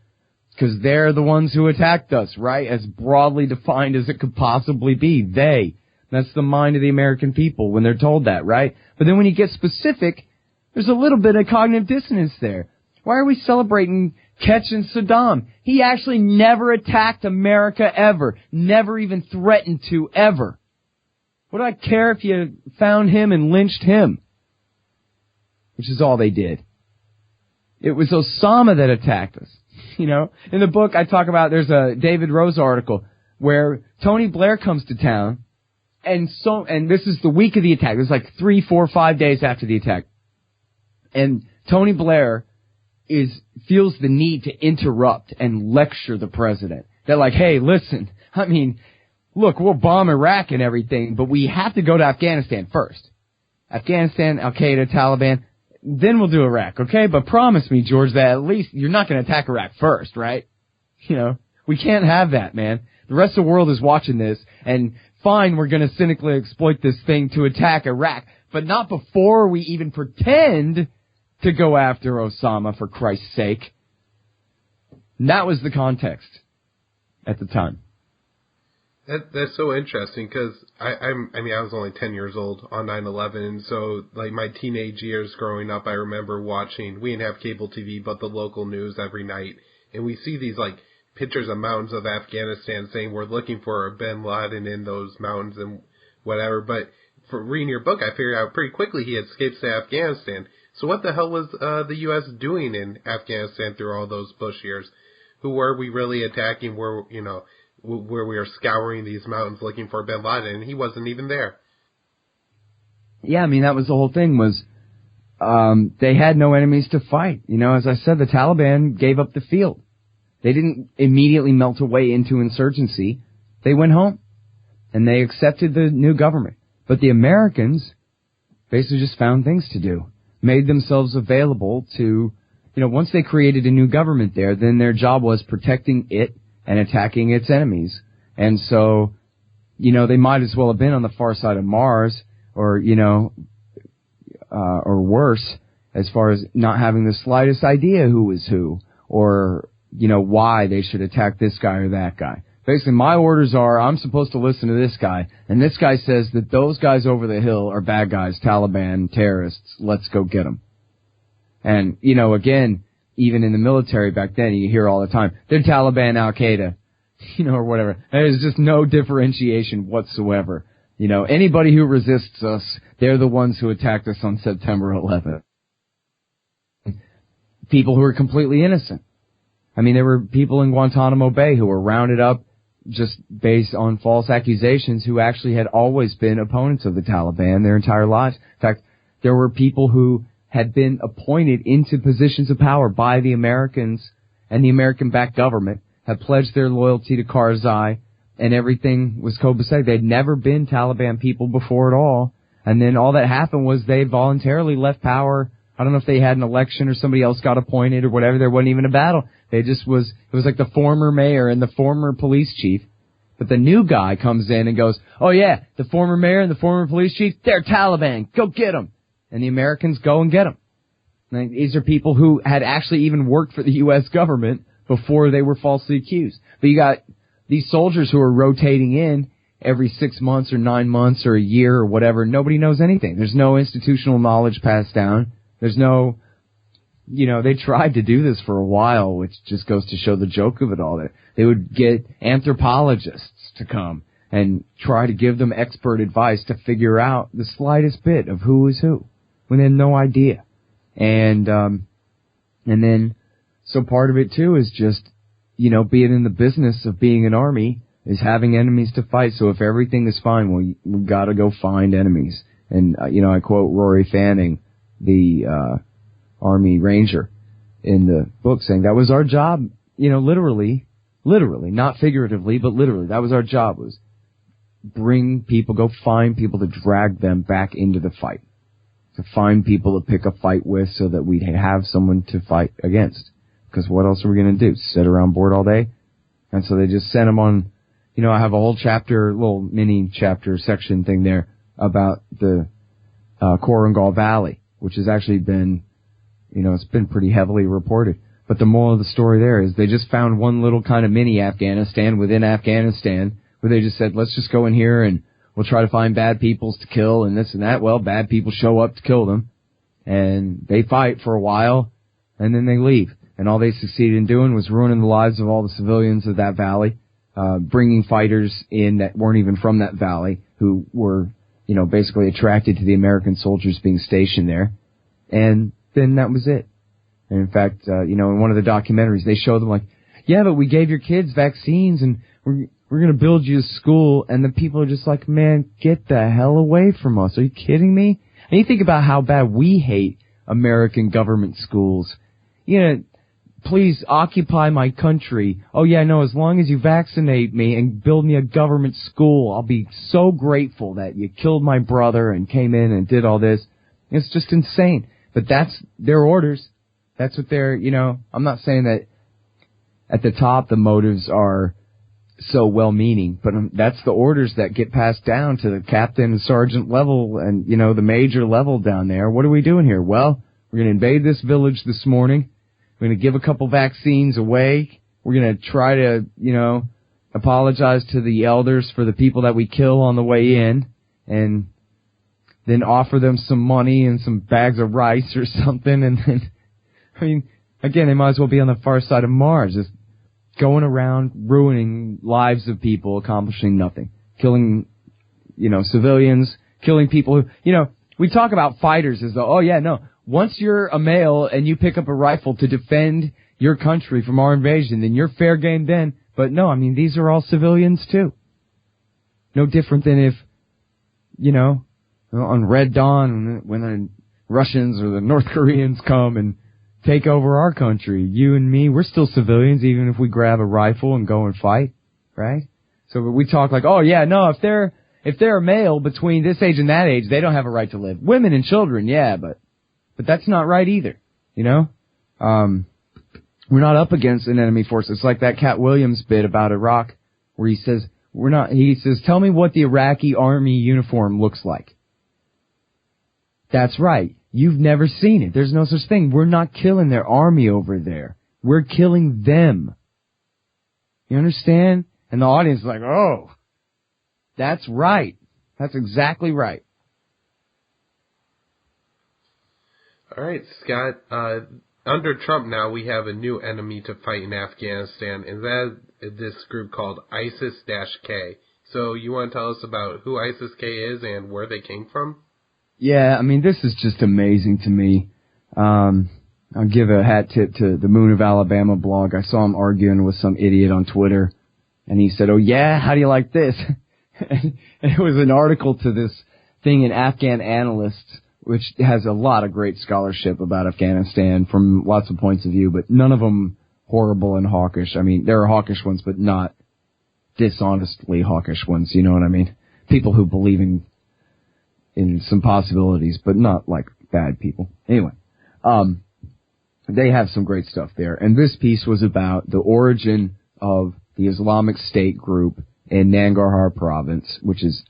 Speaker 2: Because they're the ones who attacked us, right? As broadly defined as it could possibly be. They. That's the mind of the American people when they're told that, right? But then when you get specific, there's a little bit of cognitive dissonance there. Why are we celebrating catching Saddam? He actually never attacked America ever. Never even threatened to ever. What do I care if you found him and lynched him? Which is all they did. It was Osama that attacked us. In the book I talk about, there's a David Rose article where Tony Blair comes to town, and this is the week of the attack. It was like 3, 4, 5 days after the attack. And Tony Blair feels the need to interrupt and lecture the president. They're like, hey, listen, look, we'll bomb Iraq and everything, but we have to go to Afghanistan first. Afghanistan, Al-Qaeda, Taliban, then we'll do Iraq, okay? But promise me, George, that at least you're not going to attack Iraq first, right? We can't have that, man. The rest of the world is watching this, and fine, we're going to cynically exploit this thing to attack Iraq, but not before we even pretend to go after Osama, for Christ's sake. And that was the context at the time.
Speaker 1: That's so interesting, because I was only 10 years old on 9/11, and so, like, my teenage years growing up, I remember watching, we didn't have cable TV, but the local news every night, and we see these, like, pictures of mountains of Afghanistan saying we're looking for bin Laden in those mountains and whatever, but for reading your book, I figured out pretty quickly he escaped to Afghanistan. So what the hell was the U.S. doing in Afghanistan through all those Bush years? Who were we really attacking where we are scouring these mountains looking for bin Laden, and he wasn't even there?
Speaker 2: Yeah, that was the whole thing was they had no enemies to fight. As I said, the Taliban gave up the field. They didn't immediately melt away into insurgency. They went home, and they accepted the new government. But the Americans basically just found things to do. Made themselves available to, once they created a new government there, then their job was protecting it and attacking its enemies. And so, they might as well have been on the far side of Mars or worse, as far as not having the slightest idea who was who or, why they should attack this guy or that guy. Basically, my orders are I'm supposed to listen to this guy, and this guy says that those guys over the hill are bad guys, Taliban, terrorists, let's go get them. And, again, even in the military back then, you hear all the time, they're Taliban, Al-Qaeda, or whatever. There's just no differentiation whatsoever. Anybody who resists us, they're the ones who attacked us on September 11th. People who are completely innocent. There were people in Guantanamo Bay who were rounded up just based on false accusations who actually had always been opponents of the Taliban their entire lives. In fact, there were people who had been appointed into positions of power by the Americans and the American-backed government, had pledged their loyalty to Karzai, and everything was copacetic. They'd never been Taliban people before at all, And then all that happened was they voluntarily left power. I don't know if they had an election or somebody else got appointed or whatever. There wasn't even a battle. It was like the former mayor and the former police chief. But the new guy comes in and goes, oh yeah, the former mayor and the former police chief, they're Taliban. Go get them. And the Americans go and get them. And these are people who had actually even worked for the U.S. government before they were falsely accused. But you got these soldiers who are rotating in every 6 months or 9 months or a year or whatever. Nobody knows anything. There's no institutional knowledge passed down. There's no, they tried to do this for a while, which just goes to show the joke of it all. That they would get anthropologists to come and try to give them expert advice to figure out the slightest bit of who is who when they had no idea. And then, so part of it too is just, being in the business of being an army is having enemies to fight. So if everything is fine, well, we've got to go find enemies. And, I quote Rory Fanning, the Army Ranger, in the book, saying that was our job, literally, not figuratively, but literally, that was our job, was go find people to drag them back into the fight, to find people to pick a fight with so that we'd have someone to fight against. Because what else are we going to do? Sit around bored all day? And so they just sent them on, I have a whole chapter, little mini chapter section thing there about the Korangal Valley, which has actually been, it's been pretty heavily reported. But the moral of the story there is they just found one little kind of mini Afghanistan within Afghanistan where they just said, let's just go in here and we'll try to find bad peoples to kill and this and that. Well, bad people show up to kill them and they fight for a while and then they leave. And all they succeeded in doing was ruining the lives of all the civilians of that valley, bringing fighters in that weren't even from that valley who were, basically attracted to the American soldiers being stationed there. And then that was it. And in fact, in one of the documentaries, they show them like, yeah, but we gave your kids vaccines and we're going to build you a school. And the people are just like, man, get the hell away from us. Are you kidding me? And you think about how bad we hate American government schools. Please occupy my country. Oh yeah, no, as long as you vaccinate me and build me a government school, I'll be so grateful that you killed my brother and came in and did all this. It's just insane. But that's their orders. That's what they're, I'm not saying that at the top the motives are so well-meaning, but that's the orders that get passed down to the captain and sergeant level and, the major level down there. What are we doing here? Well, we're going to invade this village this morning. We're going to give a couple vaccines away. We're going to try to, apologize to the elders for the people that we kill on the way in and then offer them some money and some bags of rice or something. And then, again, they might as well be on the far side of Mars, just going around ruining lives of people, accomplishing nothing. Killing, civilians, killing people who, we talk about fighters as though, oh yeah, no. Once you're a male and you pick up a rifle to defend your country from our invasion, then you're fair game then. But no, these are all civilians too. No different than if, on Red Dawn, when the Russians or the North Koreans come and take over our country, you and me, we're still civilians even if we grab a rifle and go and fight, right? So we talk like, oh yeah, no, if they're a male between this age and that age, they don't have a right to live. Women and children, yeah, but that's not right either, We're not up against an enemy force. It's like that Cat Williams bit about Iraq where he says, tell me what the Iraqi army uniform looks like. That's right. You've never seen it. There's no such thing. We're not killing their army over there. We're killing them. You understand? And the audience is like, oh, that's right. That's exactly right.
Speaker 1: All right, Scott. Under Trump now, we have a new enemy to fight in Afghanistan, and that is this group called ISIS-K. So you want to tell us about who ISIS-K is and where they came from?
Speaker 2: Yeah, this is just amazing to me. I'll give a hat tip to the Moon of Alabama blog. I saw him arguing with some idiot on Twitter, and he said, oh yeah, how do you like this? And it was an article to this thing in Afghan Analyst, which has a lot of great scholarship about Afghanistan from lots of points of view, but none of them horrible and hawkish. There are hawkish ones, but not dishonestly hawkish ones, you know what I mean? People who believe in in some possibilities, but not like bad people. Anyway, they have some great stuff there. And this piece was about the origin of the Islamic State group in Nangarhar province, which is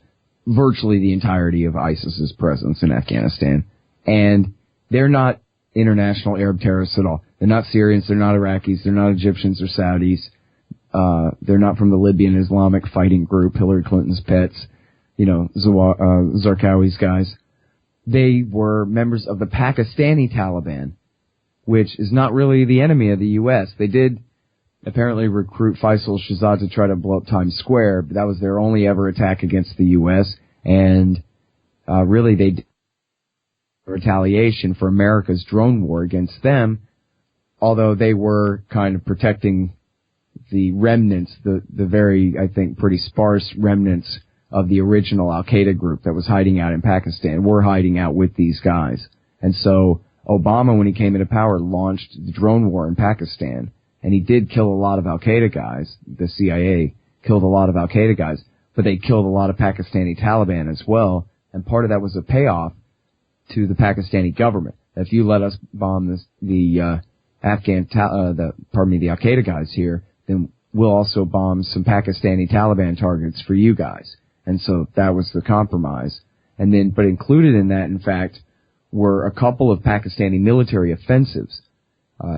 Speaker 2: virtually the entirety of ISIS's presence in Afghanistan. And they're not international Arab terrorists at all. They're not Syrians, they're not Iraqis, they're not Egyptians or Saudis. They're not from the Libyan Islamic fighting group, Hillary Clinton's pets, Zarqawi's guys. They were members of the Pakistani Taliban, which is not really the enemy of the U.S. They did apparently recruit Faisal Shahzad to try to blow up Times Square, but that was their only ever attack against the U.S., and really they did retaliation for America's drone war against them, although they were kind of protecting the remnants, the very, I think, pretty sparse remnants of the original Al-Qaeda group that was hiding out in Pakistan, were hiding out with these guys. And so Obama, when he came into power, launched the drone war in Pakistan, and he did kill a lot of Al-Qaeda guys. The CIA killed a lot of Al-Qaeda guys, but they killed a lot of Pakistani Taliban as well, and part of that was a payoff to the Pakistani government. If you let us bomb the Al-Qaeda guys here, then we'll also bomb some Pakistani Taliban targets for you guys. And so that was the compromise. And then, but included in that, in fact, were a couple of Pakistani military offensives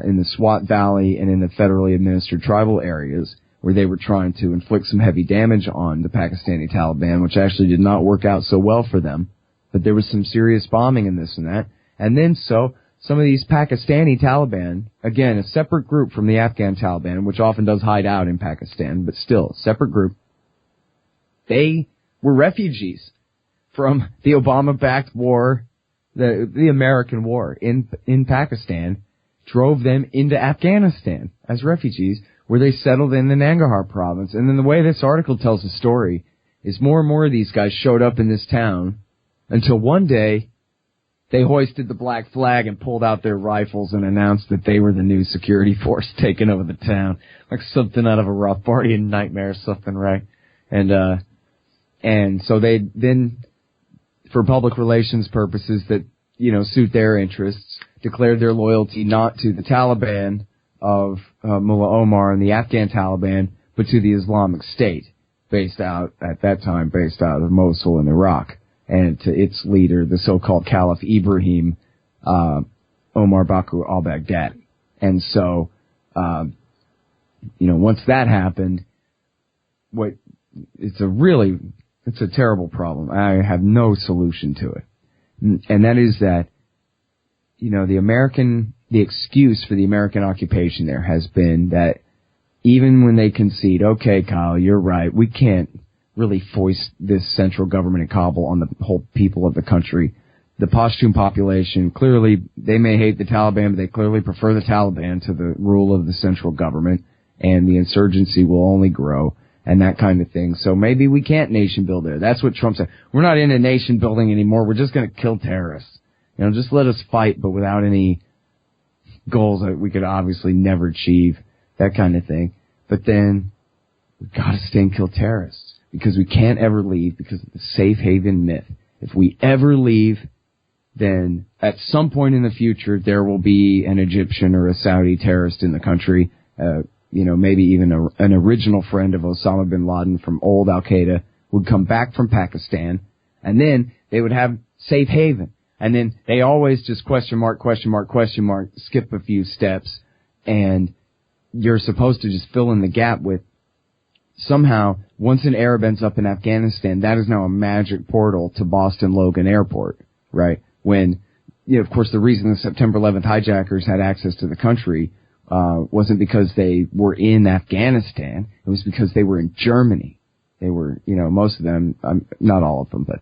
Speaker 2: in the Swat Valley and in the federally administered tribal areas, where they were trying to inflict some heavy damage on the Pakistani Taliban, which actually did not work out so well for them. But there was some serious bombing in this and that. And then so some of these Pakistani Taliban, again, a separate group from the Afghan Taliban, which often does hide out in Pakistan, but still, a separate group, they were refugees from the Obama-backed war, the American war in Pakistan, drove them into Afghanistan as refugees, where they settled in the Nangarhar province. And then the way this article tells the story is more and more of these guys showed up in this town until one day they hoisted the black flag and pulled out their rifles and announced that they were the new security force taking over the town. Like something out of a Rothbardian nightmare or something, right? And so they then, for public relations purposes that, suit their interests, declared their loyalty not to the Taliban of Mullah Omar and the Afghan Taliban, but to the Islamic State, based out of Mosul in Iraq, and to its leader, the so-called Caliph Ibrahim, Omar Bakr al-Baghdadi. And so, once that happened, it's a terrible problem. I have no solution to it. And that is that, the excuse for the American occupation there has been that even when they concede, okay, Kyle, you're right, we can't really foist this central government in Kabul on the whole people of the country. The Pashtun population, clearly, they may hate the Taliban, but they clearly prefer the Taliban to the rule of the central government, and the insurgency will only grow, and that kind of thing. So maybe we can't nation build there. That's what Trump said. We're not into nation building anymore. We're just going to kill terrorists. Just let us fight, but without any goals that we could obviously never achieve, that kind of thing. But then, we've got to stay and kill terrorists, because we can't ever leave because of the safe haven myth. If we ever leave, then at some point in the future, there will be an Egyptian or a Saudi terrorist in the country, maybe even an original friend of Osama bin Laden from old Al-Qaeda would come back from Pakistan, and then they would have safe haven. And then they always just question mark, skip a few steps, and you're supposed to just fill in the gap with somehow, once an Arab ends up in Afghanistan, that is now a magic portal to Boston Logan Airport, right? When, of course, the reason the September 11th hijackers had access to the country wasn't because they were in Afghanistan. It was because they were in Germany. They were, most of them, not all of them, but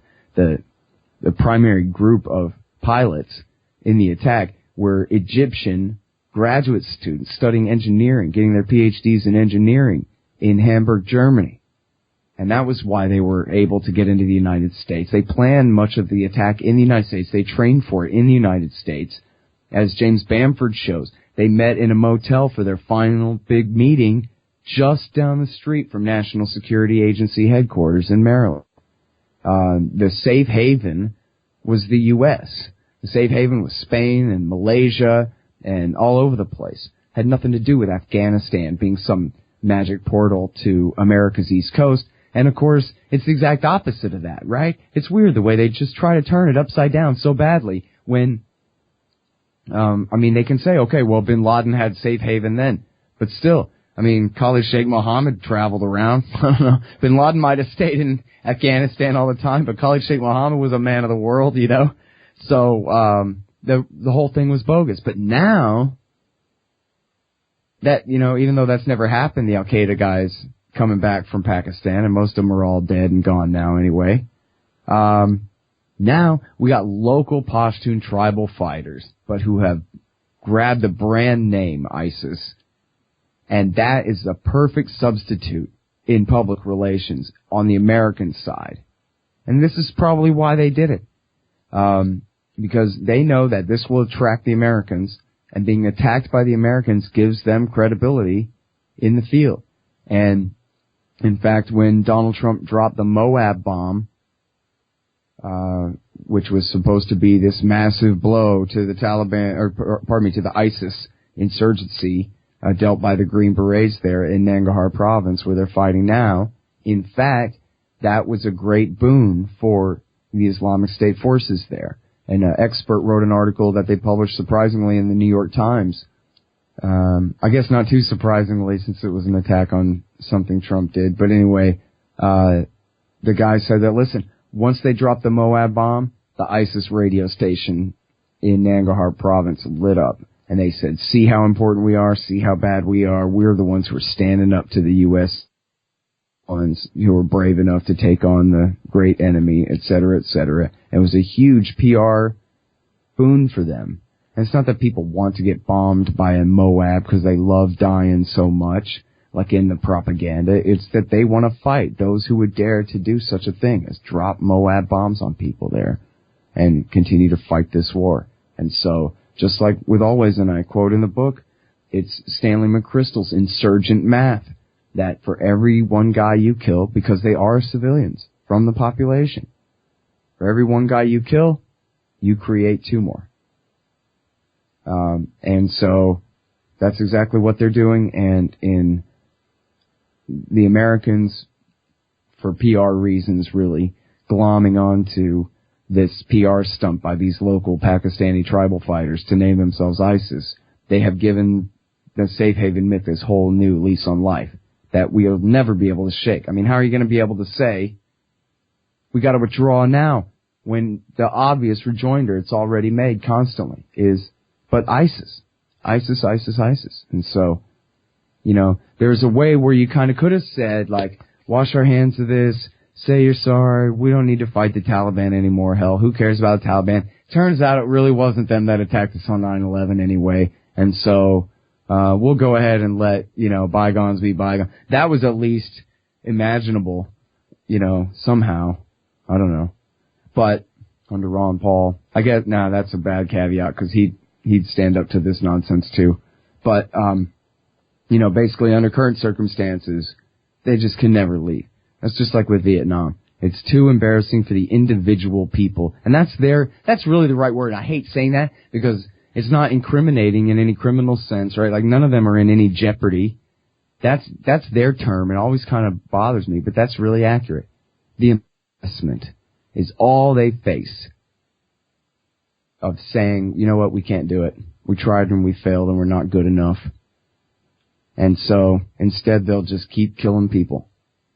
Speaker 2: the primary group of pilots in the attack were Egyptian graduate students studying engineering, getting their PhDs in engineering in Hamburg, Germany. And that was why they were able to get into the United States. They planned much of the attack in the United States. They trained for it in the United States. As James Bamford shows, they met in a motel for their final big meeting just down the street from National Security Agency headquarters in Maryland. The safe haven was the U.S. The safe haven was Spain and Malaysia and all over the place. Had nothing to do with Afghanistan being some magic portal to America's East Coast. And, of course, it's the exact opposite of that, right? It's weird the way they just try to turn it upside down so badly when, they can say, okay, well, bin Laden had safe haven then. But still, Khalid Sheikh Mohammed traveled around. I don't know. Bin Laden might have stayed in Afghanistan all the time, but Khalid Sheikh Mohammed was a man of the world, you know? So, the whole thing was bogus. But now, that, even though that's never happened, the Al-Qaeda guys coming back from Pakistan, and most of them are all dead and gone now anyway. Now we got local Pashtun tribal fighters, but who have grabbed the brand name ISIS, and that is the perfect substitute in public relations on the American side. And this is probably why they did it, because they know that this will attract the Americans, and being attacked by the Americans gives them credibility in the field. And in fact, when Donald Trump dropped the Moab bomb, which was supposed to be this massive blow to the Taliban, to the ISIS insurgency dealt by the Green Berets there in Nangarhar province where they're fighting now, in fact, that was a great boon for the Islamic State forces there. And an expert wrote an article that they published surprisingly in the New York Times. I guess not too surprisingly since it was an attack on something Trump did. But anyway, the guy said that, listen, once they dropped the Moab bomb, the ISIS radio station in Nangarhar province lit up. And they said, see how important we are, see how bad we are. We're the ones who are standing up to the U.S. ones who are brave enough to take on the great enemy, et cetera, et cetera. It was a huge PR boon for them. And it's not that people want to get bombed by a Moab because they love dying so much, like in the propaganda. It's that they want to fight those who would dare to do such a thing as drop Moab bombs on people there and continue to fight this war. And so, just like with always, and I quote in the book, it's Stanley McChrystal's insurgent math, that for every one guy you kill, because they are civilians from the population, for every one guy you kill, you create two more. And so that's exactly what they're doing. And in the Americans, for PR reasons, really glomming onto this PR stunt by these local Pakistani tribal fighters to name themselves ISIS, they have given the safe haven myth this whole new lease on life that we'll never be able to shake. How are you going to be able to say, we got to withdraw now, when the obvious rejoinder, it's already made constantly, is, but ISIS. ISIS, ISIS, ISIS. And so, there's a way where you kind of could have said, like, wash our hands of this, say you're sorry, we don't need to fight the Taliban anymore, hell, who cares about the Taliban? Turns out it really wasn't them that attacked us on 9/11 anyway, and so, we'll go ahead and let, bygones be bygones. That was at least imaginable, somehow. I don't know. But, under Ron Paul, I guess, that's a bad caveat, because he'd stand up to this nonsense too. But, basically under current circumstances, they just can never leave. That's just like with Vietnam. It's too embarrassing for the individual people. And that's really the right word. I hate saying that because it's not incriminating in any criminal sense, right? Like none of them are in any jeopardy. That's their term. It always kind of bothers me, but that's really accurate. The embarrassment is all they face of saying, you know what, we can't do it. We tried and we failed and we're not good enough. And so instead they'll just keep killing people.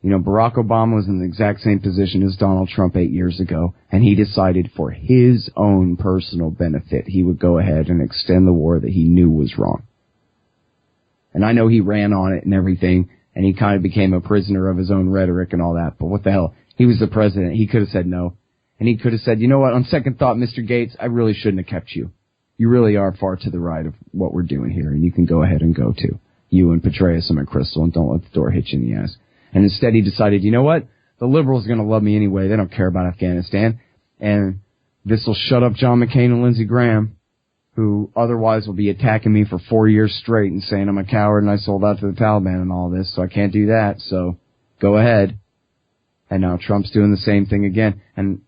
Speaker 2: Barack Obama was in the exact same position as Donald Trump 8 years ago, and he decided for his own personal benefit he would go ahead and extend the war that he knew was wrong. And I know he ran on it and everything, and he kind of became a prisoner of his own rhetoric and all that, but what the hell? He was the president. He could have said no. And he could have said, you know what, on second thought, Mr. Gates, I really shouldn't have kept you. You really are far to the right of what we're doing here, and you can go ahead and go too. You and Petraeus and McChrystal, and don't let the door hit you in the ass. And instead he decided, you know what? The liberals are going to love me anyway. They don't care about Afghanistan. And this will shut up John McCain and Lindsey Graham, who otherwise will be attacking me for 4 years straight and saying I'm a coward and I sold out to the Taliban and all this, so I can't do that. So go ahead. And now Trump's doing the same thing again. And,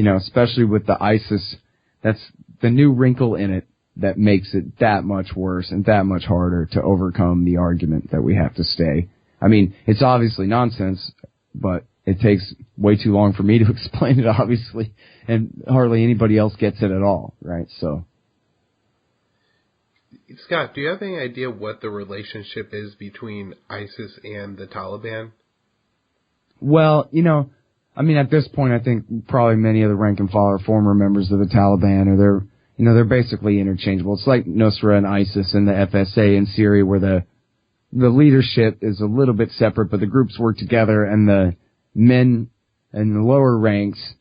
Speaker 2: especially with the ISIS, that's the new wrinkle in it that makes it that much worse and that much harder to overcome the argument that we have to stay. I mean, it's obviously nonsense, but it takes way too long for me to explain it, obviously, and hardly anybody else gets it at all, right? So,
Speaker 1: Scott, do you have any idea what the relationship is between ISIS and the Taliban?
Speaker 2: Well, at this point, I think probably many of the rank and file are former members of the Taliban, or they're basically interchangeable. It's like Nusra and ISIS and the FSA in Syria, where the leadership is a little bit separate, but the groups work together, and the men in the lower ranks,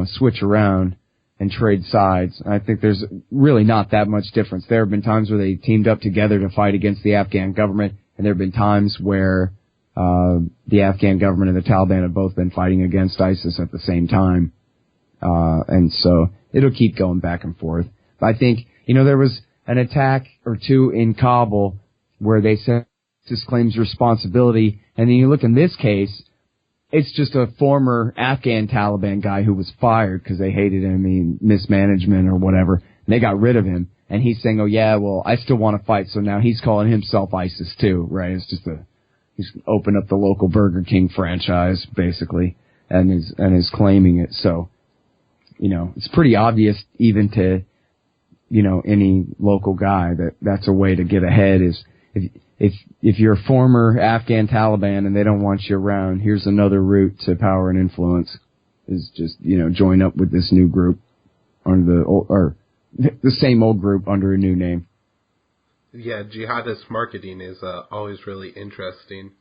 Speaker 2: switch around and trade sides. I think there's really not that much difference. There have been times where they teamed up together to fight against the Afghan government, and there have been times where the Afghan government and the Taliban have both been fighting against ISIS at the same time. And so it'll keep going back and forth. But I think, there was an attack or two in Kabul where they said ISIS claims responsibility, and then you look in this case, it's just a former Afghan Taliban guy who was fired because they hated him, mismanagement or whatever, and they got rid of him. And he's saying, oh yeah, well, I still want to fight, so now he's calling himself ISIS too, right? It's just he's opened up the local Burger King franchise, basically, and is claiming it. So, it's pretty obvious even to, any local guy that's a way to get ahead is if you're a former Afghan Taliban and they don't want you around, here's another route to power and influence is just, join up with this new group under the same old group under a new name.
Speaker 1: Yeah, jihadist marketing is always really interesting.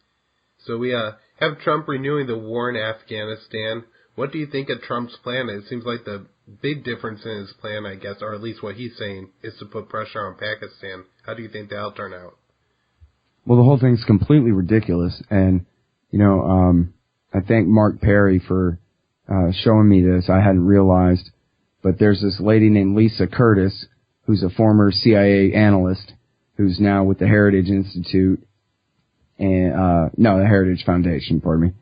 Speaker 1: So we have Trump renewing the war in Afghanistan. What do you think of Trump's plan? It seems like the big difference in his plan, I guess, or at least what he's saying, is to put pressure on Pakistan. How do you think that'll turn out?
Speaker 2: Well, the whole thing's completely ridiculous, and, I thank Mark Perry for showing me this. I hadn't realized, but there's this lady named Lisa Curtis, who's a former CIA analyst, who's now with the Heritage Institute, and, the Heritage Foundation, pardon me.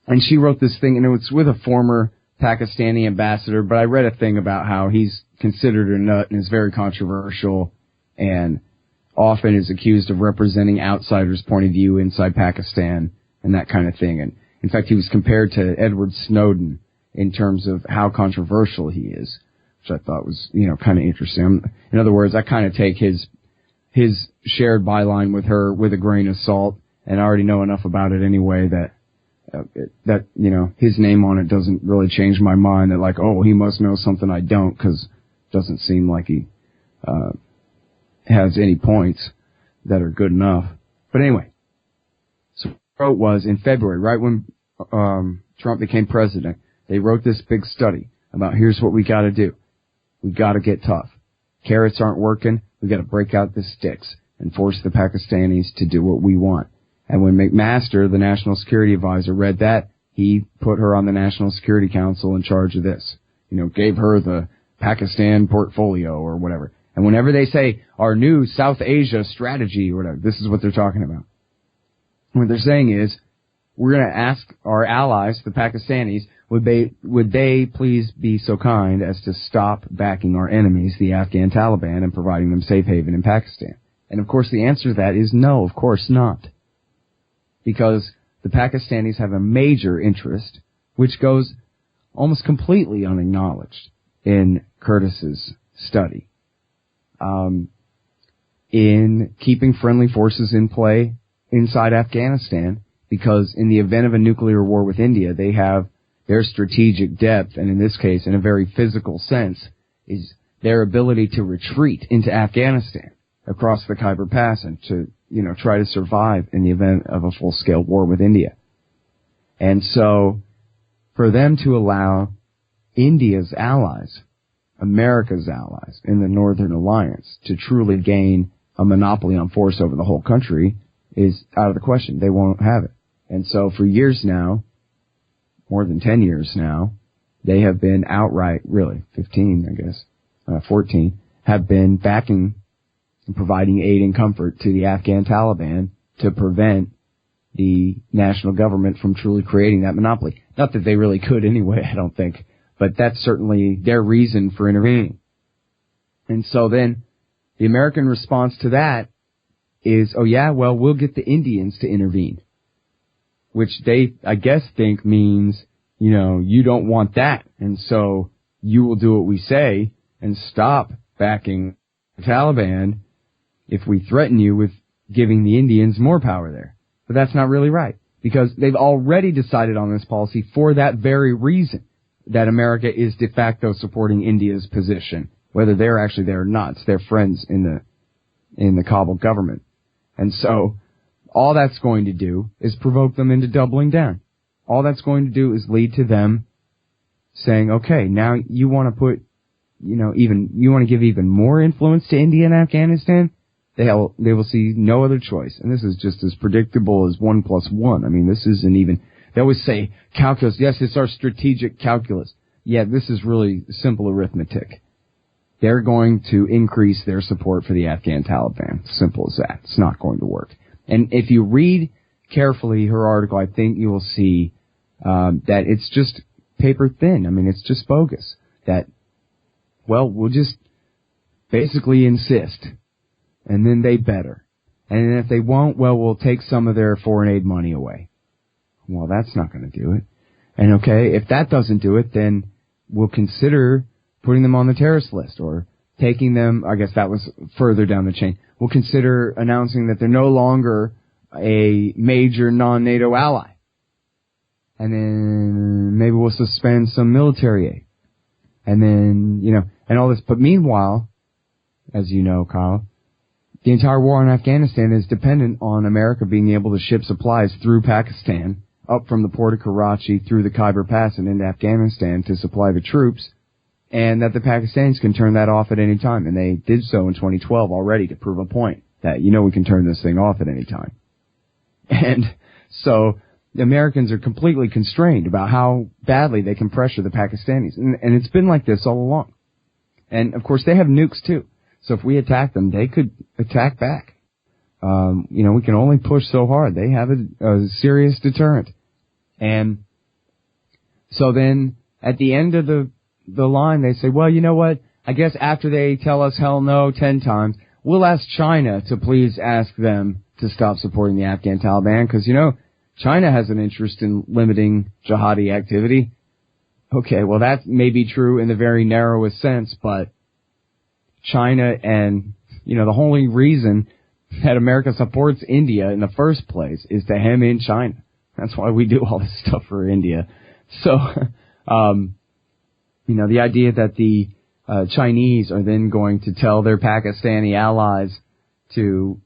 Speaker 2: And she wrote this thing, and it was with a former Pakistani ambassador, but I read a thing about how he's considered a nut and is very controversial and often is accused of representing outsiders' point of view inside Pakistan and that kind of thing. And in fact, he was compared to Edward Snowden in terms of how controversial he is, which I thought was, kind of interesting. In other words, I kind of take his shared byline with her with a grain of salt, and I already know enough about it anyway that his name on it doesn't really change my mind that like, oh, he must know something I don't, because it doesn't seem like he has any points that are good enough. But anyway, so what I wrote was in February, right when Trump became president, they wrote this big study about here's what we got to do. We got to get tough. Carrots aren't working. We got to break out the sticks and force the Pakistanis to do what we want. And when McMaster, the National Security Advisor, read that, he put her on the National Security Council in charge of this. Gave her the Pakistan portfolio or whatever. And whenever they say our new South Asia strategy or whatever, this is what they're talking about. What they're saying is, we're going to ask our allies, the Pakistanis, would they please be so kind as to stop backing our enemies, the Afghan Taliban, and providing them safe haven in Pakistan? And of course the answer to that is no, of course not. Because the Pakistanis have a major interest, which goes almost completely unacknowledged in Curtis's study, in keeping friendly forces in play inside Afghanistan, because in the event of a nuclear war with India, they have their strategic depth, and in this case, in a very physical sense, is their ability to retreat into Afghanistan across the Khyber Pass and to try to survive in the event of a full-scale war with India. And so, for them to allow India's allies, America's allies in the Northern Alliance, to truly gain a monopoly on force over the whole country is out of the question. They won't have it. And so for years now, more than 10 years now, they have been outright, really, 15, I guess, 14, have been backing and providing aid and comfort to the Afghan Taliban to prevent the national government from truly creating that monopoly. Not that they really could anyway, I don't think. But that's certainly their reason for intervening. And so then the American response to that is, oh yeah, well, we'll get the Indians to intervene. Which they, I guess, think means, you don't want that. And so you will do what we say and stop backing the Taliban if we threaten you with giving the Indians more power there. But that's not really right, because they've already decided on this policy for that very reason, that America is de facto supporting India's position, whether they're actually there or not. It's their friends in the Kabul government. And so all that's going to do is provoke them into doubling down. All that's going to do is lead to them saying, okay, now you want to put, you want to give even more influence to India and Afghanistan? They will see no other choice. And this is just as predictable as 1 + 1. I mean, this isn't even, they always say calculus. Yes, it's our strategic calculus. Yeah, this is really simple arithmetic. They're going to increase their support for the Afghan Taliban. Simple as that. It's not going to work. And if you read carefully her article, I think you will see that it's just paper thin. I mean, it's just bogus. That, well, we'll just basically insist. And then they better. And then if they won't, well, we'll take some of their foreign aid money away. Well, that's not going to do it. And okay, if that doesn't do it, then we'll consider putting them on the terrorist list, or taking them, I guess that was further down the chain. We'll consider announcing that they're no longer a major non-NATO ally. And then maybe we'll suspend some military aid. And then, and all this. But meanwhile, as you know, Kyle, the entire war in Afghanistan is dependent on America being able to ship supplies through Pakistan, up from the port of Karachi, through the Khyber Pass and into Afghanistan to supply the troops, and that the Pakistanis can turn that off at any time. And they did so in 2012 already to prove a point that, we can turn this thing off at any time. And so the Americans are completely constrained about how badly they can pressure the Pakistanis. And it's been like this all along. And, of course, they have nukes, too. So if we attack them, they could attack back. We can only push so hard. They have a serious deterrent. And so then at the end of the line, they say, well, you know what? I guess after they tell us hell no 10 times, we'll ask China to please ask them to stop supporting the Afghan Taliban, because, China has an interest in limiting jihadi activity. Okay, well, that may be true in the very narrowest sense, but China and, the only reason that America supports India in the first place is to hem in China. That's why we do all this stuff for India. So, the idea that the Chinese are then going to tell their Pakistani allies to,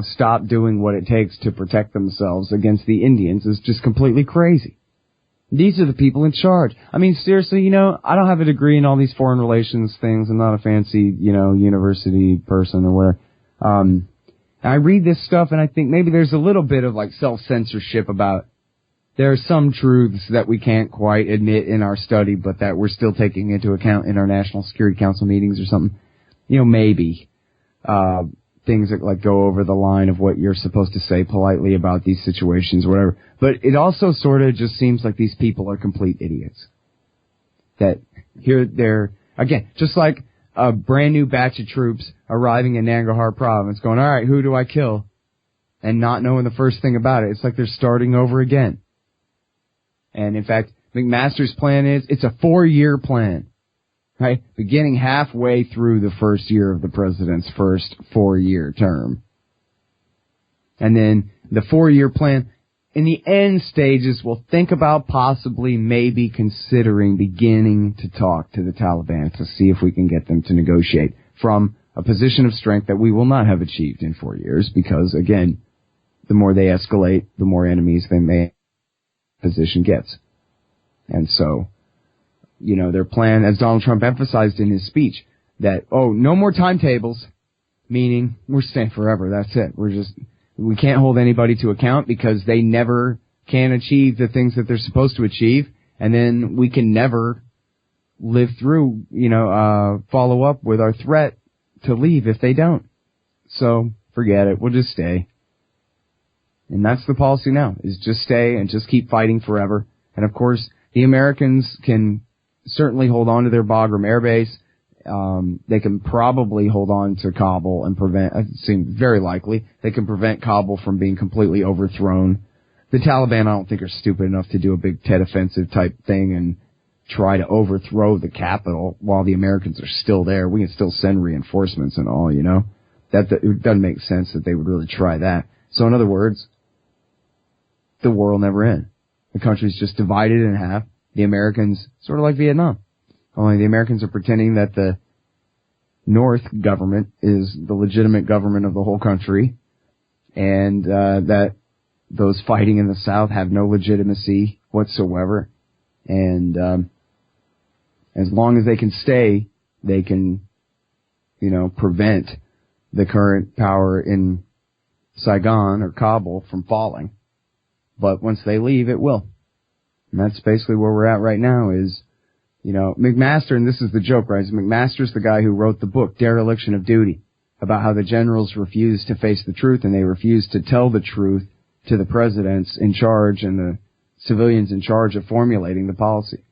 Speaker 2: stop doing what it takes to protect themselves against the Indians is just completely crazy. These are the people in charge. I mean, seriously, I don't have a degree in all these foreign relations things. I'm not a fancy, university person or whatever. I read this stuff and I think maybe there's a little bit of like self-censorship about there are some truths that we can't quite admit in our study, but that we're still taking into account in our National Security Council meetings or something. Maybe. Things that like go over the line of what you're supposed to say politely about these situations, whatever. But it also sort of just seems like these people are complete idiots. That here they're, again, just like a brand new batch of troops arriving in Nangarhar province going, all right, who do I kill? And not knowing the first thing about it. It's like they're starting over again. And in fact, McMaster's plan is, it's a 4-year plan. Right? Beginning halfway through the first year of the president's first 4-year term. And then the 4-year plan, in the end stages, we'll think about possibly maybe considering beginning to talk to the Taliban to see if we can get them to negotiate from a position of strength that we will not have achieved in 4 years, because, again, the more they escalate, the more enemies their position gets. And so, their plan, as Donald Trump emphasized in his speech, that, no more timetables, meaning we're staying forever, that's it. We can't hold anybody to account because they never can achieve the things that they're supposed to achieve, and then we can never live through, follow up with our threat to leave if they don't. So, forget it, we'll just stay. And that's the policy now, is just stay and just keep fighting forever. And of course, the Americans can certainly hold on to their Bagram Air Base. They can probably hold on to Kabul and prevent, it seems very likely, they can prevent Kabul from being completely overthrown. The Taliban, I don't think, are stupid enough to do a big Tet Offensive type thing and try to overthrow the capital while the Americans are still there. We can still send reinforcements and all, you know. It doesn't make sense that they would really try that. So in other words, the war will never end. The country's just divided in half. The Americans, sort of like Vietnam. Only the Americans are pretending that the North government is the legitimate government of the whole country, and that those fighting in the South have no legitimacy whatsoever. And as long as they can stay, they can, you know, prevent the current power in Saigon or Kabul from falling. But once they leave, it will. And that's basically where we're at right now is, you know, McMaster, and this is the joke, right? McMaster's the guy who wrote the book, Dereliction of Duty, about how the generals refused to face the truth and they refused to tell the truth to the presidents in charge and the civilians in charge of formulating the policy.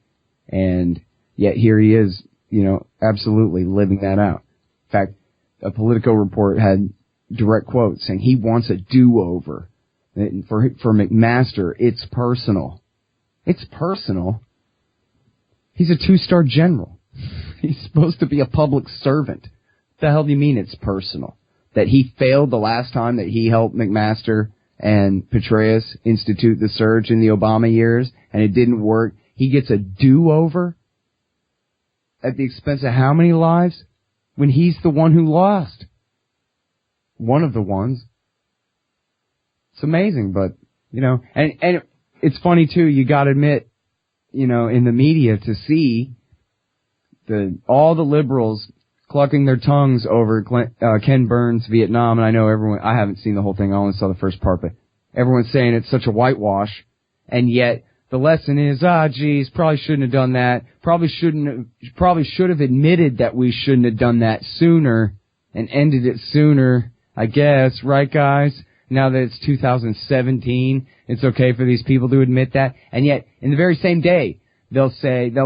Speaker 2: And yet here he is, you know, absolutely living that out. In fact, a Politico report had direct quotes saying he wants a do-over. For McMaster, it's personal. It's personal. He's a 2-star general. He's supposed to be a public servant. What the hell do you mean it's personal? That he failed the last time that he helped McMaster and Petraeus institute the surge in the Obama years and it didn't work? He gets a do-over at the expense of how many lives? When he's the one who lost. One of the ones. It's amazing, but, you know, and it's funny too, you gotta admit, you know, in the media to see all the liberals clucking their tongues over Ken Burns' Vietnam, and I know I haven't seen the whole thing, I only saw the first part, but everyone's saying it's such a whitewash, and yet the lesson is, geez, probably shouldn't have done that, probably should have admitted that we shouldn't have done that sooner, and ended it sooner, I guess, right guys? Now that it's 2017, it's okay for these people to admit that. And yet, in the very same day, they'll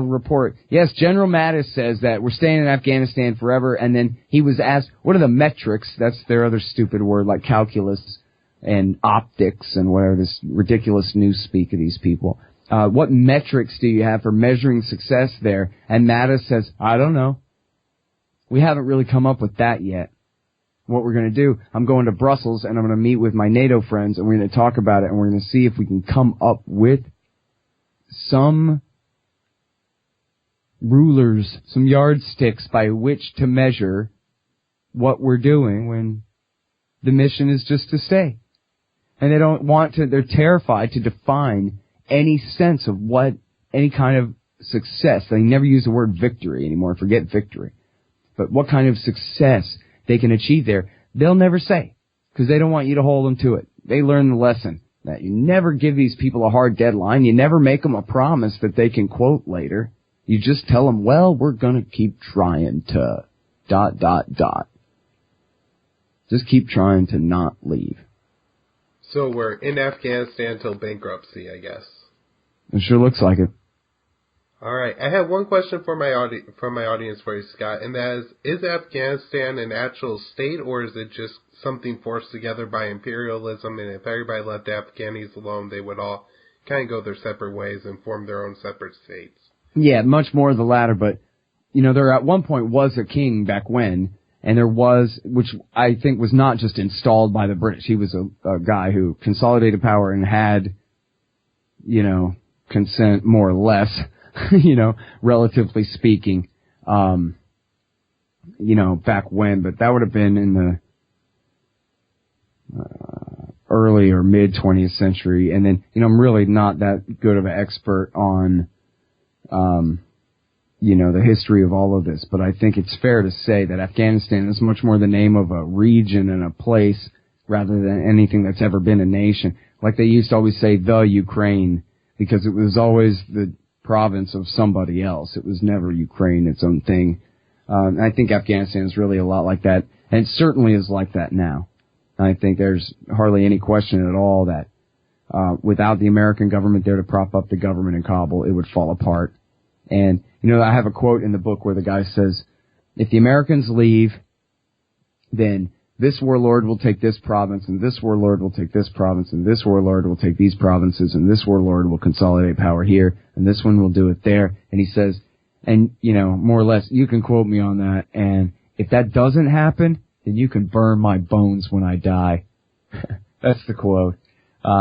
Speaker 2: report, yes, General Mattis says that we're staying in Afghanistan forever. And then he was asked, what are the metrics? That's their other stupid word, like calculus and optics and whatever, this ridiculous newspeak of these people. What metrics do you have for measuring success there? And Mattis says, I don't know. We haven't really come up with that yet. What we're going to do, I'm going to Brussels and I'm going to meet with my NATO friends and we're going to talk about it and we're going to see if we can come up with some rulers, some yardsticks by which to measure what we're doing when the mission is just to stay. And they don't want to, they're terrified to define any sense of what, any kind of success. They never use the word victory anymore, forget victory. But what kind of success they can achieve there, they'll never say, because they don't want you to hold them to it. They learn the lesson that you never give these people a hard deadline. You never make them a promise that they can quote later. You just tell them, well, we're going to keep trying to ... Just keep trying to not leave.
Speaker 1: So we're in Afghanistan till bankruptcy, I guess.
Speaker 2: It sure looks like it.
Speaker 1: All right. I have one question for my audience for you, Scott, and that is Afghanistan an actual state, or is it just something forced together by imperialism, and if everybody left the Afghanis alone, they would all kind of go their separate ways and form their own separate states?
Speaker 2: Yeah, much more the latter, but, you know, there at one point was a king back when, and there was, which I think was not just installed by the British. He was a guy who consolidated power and had, you know, consent more or less, you know, relatively speaking, you know, back when, but that would have been in the early or mid 20th century. And then, you know, I'm really not that good of an expert on, you know, the history of all of this, but I think it's fair to say that Afghanistan is much more the name of a region and a place rather than anything that's ever been a nation. Like they used to always say, the Ukraine, because it was always the province of somebody else. It was never Ukraine, its own thing. I think Afghanistan is really a lot like that, and it certainly is like that now. I think there's hardly any question at all that Without the American government there to prop up the government in Kabul, it would fall apart. And, I have a quote in the book where the guy says, if the Americans leave, then this warlord will take this province, and this warlord will take this province, and this warlord will take these provinces, and this warlord will consolidate power here, and this one will do it there. And he says, and, more or less, you can quote me on that, and if that doesn't happen, then you can burn my bones when I die. That's the quote. So,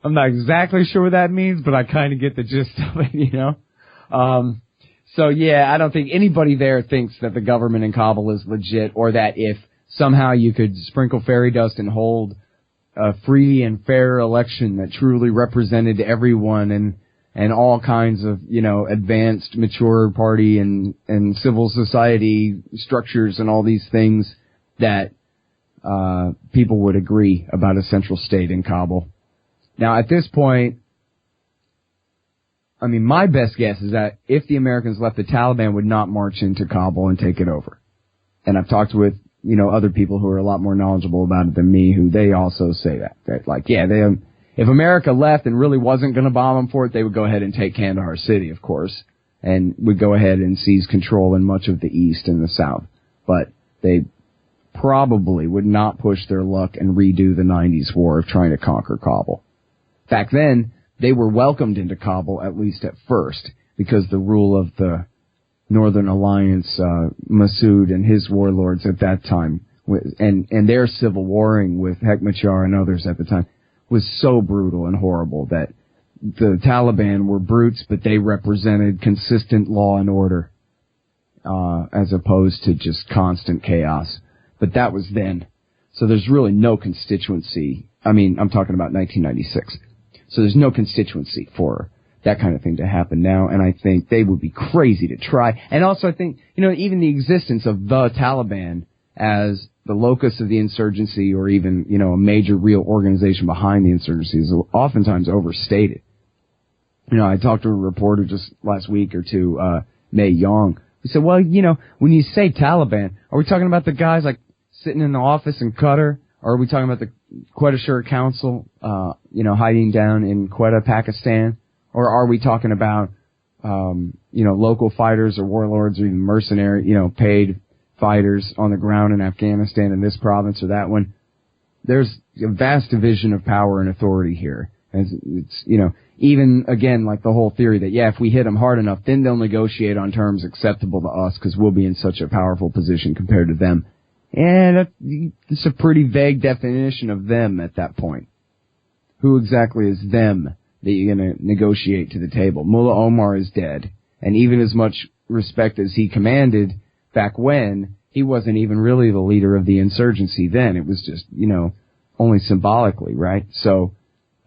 Speaker 2: I'm not exactly sure what that means, but I kind of get the gist of it, So yeah, I don't think anybody there thinks that the government in Kabul is legit, or that if somehow you could sprinkle fairy dust and hold a free and fair election that truly represented everyone and all kinds of, advanced, mature party and civil society structures and all these things, that people would agree about a central state in Kabul. Now, at this point, my best guess is that if the Americans left, the Taliban would not march into Kabul and take it over. And I've talked with, other people who are a lot more knowledgeable about it than me, who they also say that. If America left and really wasn't going to bomb them for it, they would go ahead and take Kandahar City, of course, and would go ahead and seize control in much of the east and the south. But they probably would not push their luck and redo the 90s war of trying to conquer Kabul. Back then, they were welcomed into Kabul, at least at first, because the rule of the Northern Alliance, Massoud and his warlords at that time, and their civil warring with Hekmatyar and others at the time, was so brutal and horrible that the Taliban were brutes, but they represented consistent law and order, as opposed to just constant chaos. But that was then. So there's really no constituency. I'm talking about 1996. So there's no constituency for that kind of thing to happen now, and I think they would be crazy to try. And also I think, even the existence of the Taliban as the locus of the insurgency, or even, a major real organization behind the insurgency, is oftentimes overstated. I talked to a reporter just last week or two, Mei Yong, who said, well, when you say Taliban, are we talking about the guys like sitting in the office in Qatar? Or are we talking about the Quetta Shura Council, hiding down in Quetta, Pakistan? Or are we talking about, local fighters or warlords or even mercenary, paid fighters on the ground in Afghanistan in this province or that one? There's a vast division of power and authority here. And it's, even, again, like the whole theory that, if we hit them hard enough, then they'll negotiate on terms acceptable to us because we'll be in such a powerful position compared to them. And it's a pretty vague definition of them at that point. Who exactly is them that you're going to negotiate to the table? Mullah Omar is dead. And even as much respect as he commanded back when, he wasn't even really the leader of the insurgency then. It was just, only symbolically, right? So,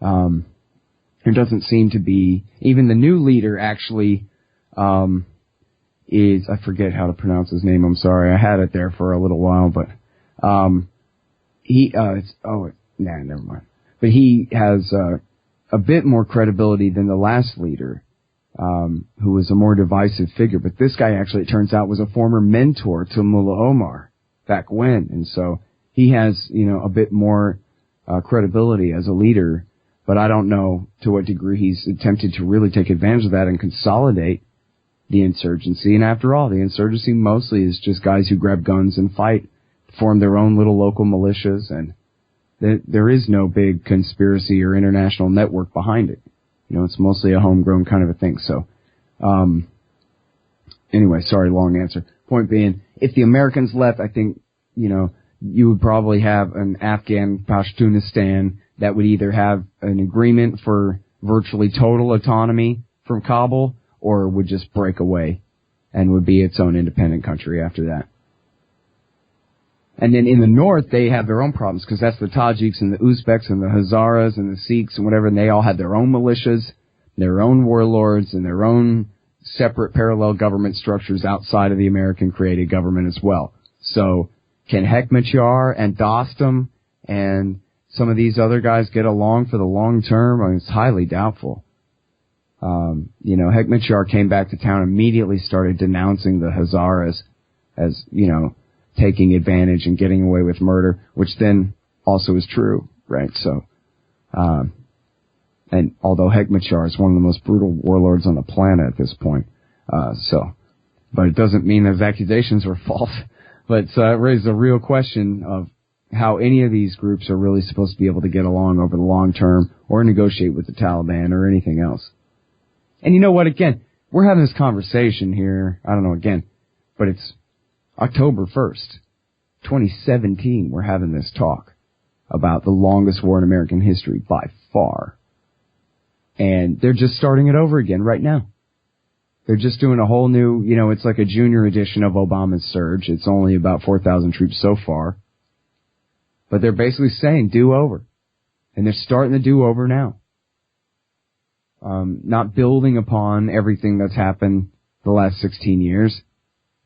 Speaker 2: there doesn't seem to be, even the new leader actually, I forget how to pronounce his name, I'm sorry. I had it there for a little while, but, never mind. But he has, a bit more credibility than the last leader, who was a more divisive figure. But this guy actually, it turns out, was a former mentor to Mullah Omar back when. And so he has, a bit more, credibility as a leader. But I don't know to what degree he's attempted to really take advantage of that and consolidate the insurgency. And after all, the insurgency mostly is just guys who grab guns and fight, form their own little local militias, and there is no big conspiracy or international network behind it. It's mostly a homegrown kind of a thing. So, anyway, sorry, long answer. Point being, if the Americans left, I think, you would probably have an Afghan Pashtunistan that would either have an agreement for virtually total autonomy from Kabul, or would just break away and would be its own independent country after that. And then in the north, they have their own problems, because that's the Tajiks and the Uzbeks and the Hazaras and the Sikhs and whatever, and they all have their own militias, their own warlords, and their own separate parallel government structures outside of the American-created government as well. So can Hekmatyar and Dostum and some of these other guys get along for the long term? It's highly doubtful. Hekmatyar came back to town, immediately started denouncing the Hazaras as, taking advantage and getting away with murder, which then also is true, right? So, And although Hekmatyar is one of the most brutal warlords on the planet at this point, but it doesn't mean those accusations were false. But it raises a real question of how any of these groups are really supposed to be able to get along over the long term or negotiate with the Taliban or anything else. And you know what? Again, we're having this conversation here. I don't know again, but it's October 1st, 2017. We're having this talk about the longest war in American history by far. And they're just starting it over again right now. They're just doing a whole new, it's like a junior edition of Obama's surge. It's only about 4,000 troops so far. But they're basically saying do-over. And they're starting the do-over now. Not building upon everything that's happened the last 16 years,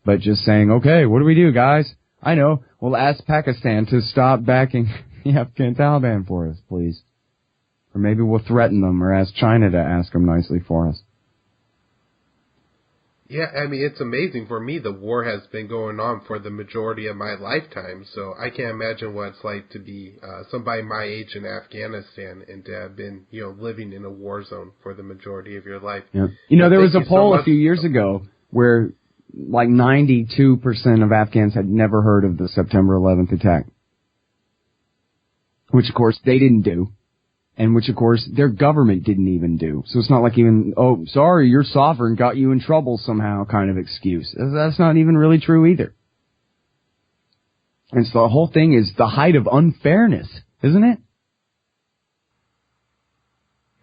Speaker 2: but just saying, okay, what do we do, guys? I know, we'll ask Pakistan to stop backing the Afghan Taliban for us, please. Or maybe we'll threaten them or ask China to ask them nicely for us.
Speaker 1: Yeah, I mean, it's amazing. For me, the war has been going on for the majority of my lifetime, so I can't imagine what it's like to be somebody my age in Afghanistan and to have been, living in a war zone for the majority of your life.
Speaker 2: Yeah. There was a poll a few years ago where like 92% of Afghans had never heard of the September 11th attack, which, of course, they didn't do. And which, of course, their government didn't even do. So it's not like even, oh, sorry, your sovereign got you in trouble somehow kind of excuse. That's not even really true either. And so the whole thing is the height of unfairness, isn't it?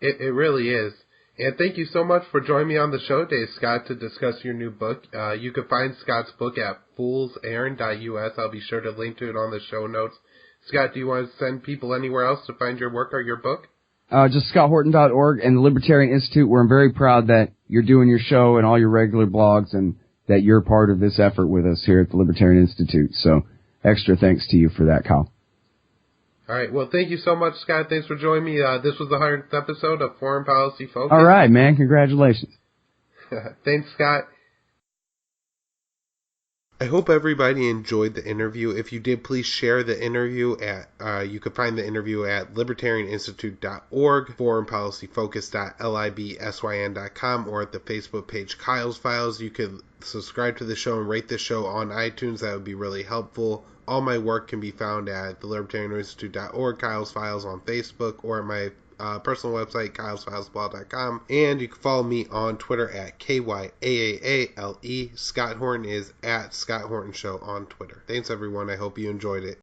Speaker 1: It really is. And thank you so much for joining me on the show today, Scott, to discuss your new book. You can find Scott's book at foolserrand.us. I'll be sure to link to it on the show notes. Scott, do you want to send people anywhere else to find your work or your book?
Speaker 2: Just scotthorton.org and the Libertarian Institute, where I'm very proud that you're doing your show and all your regular blogs and that you're part of this effort with us here at the Libertarian Institute. So extra thanks to you for that, Kyle.
Speaker 1: All right. Well, thank you so much, Scott. Thanks for joining me. This was the 100th episode of Foreign Policy Focus.
Speaker 2: All right, man. Congratulations.
Speaker 1: Thanks, Scott. I hope everybody enjoyed the interview. If you did, please share the interview at, you can find the interview at libertarianinstitute.org, foreignpolicyfocus.libsyn.com, or at the Facebook page Kyle's Files. You can subscribe to the show and rate the show on iTunes. That would be really helpful. All my work can be found at the libertarianinstitute.org, Kyle's Files on Facebook, or at my personal website, kylesfilesblog.com, and you can follow me on Twitter at KYAAALE. Scott Horton is at Scott Horton Show on Twitter. Thanks, everyone. I hope you enjoyed it.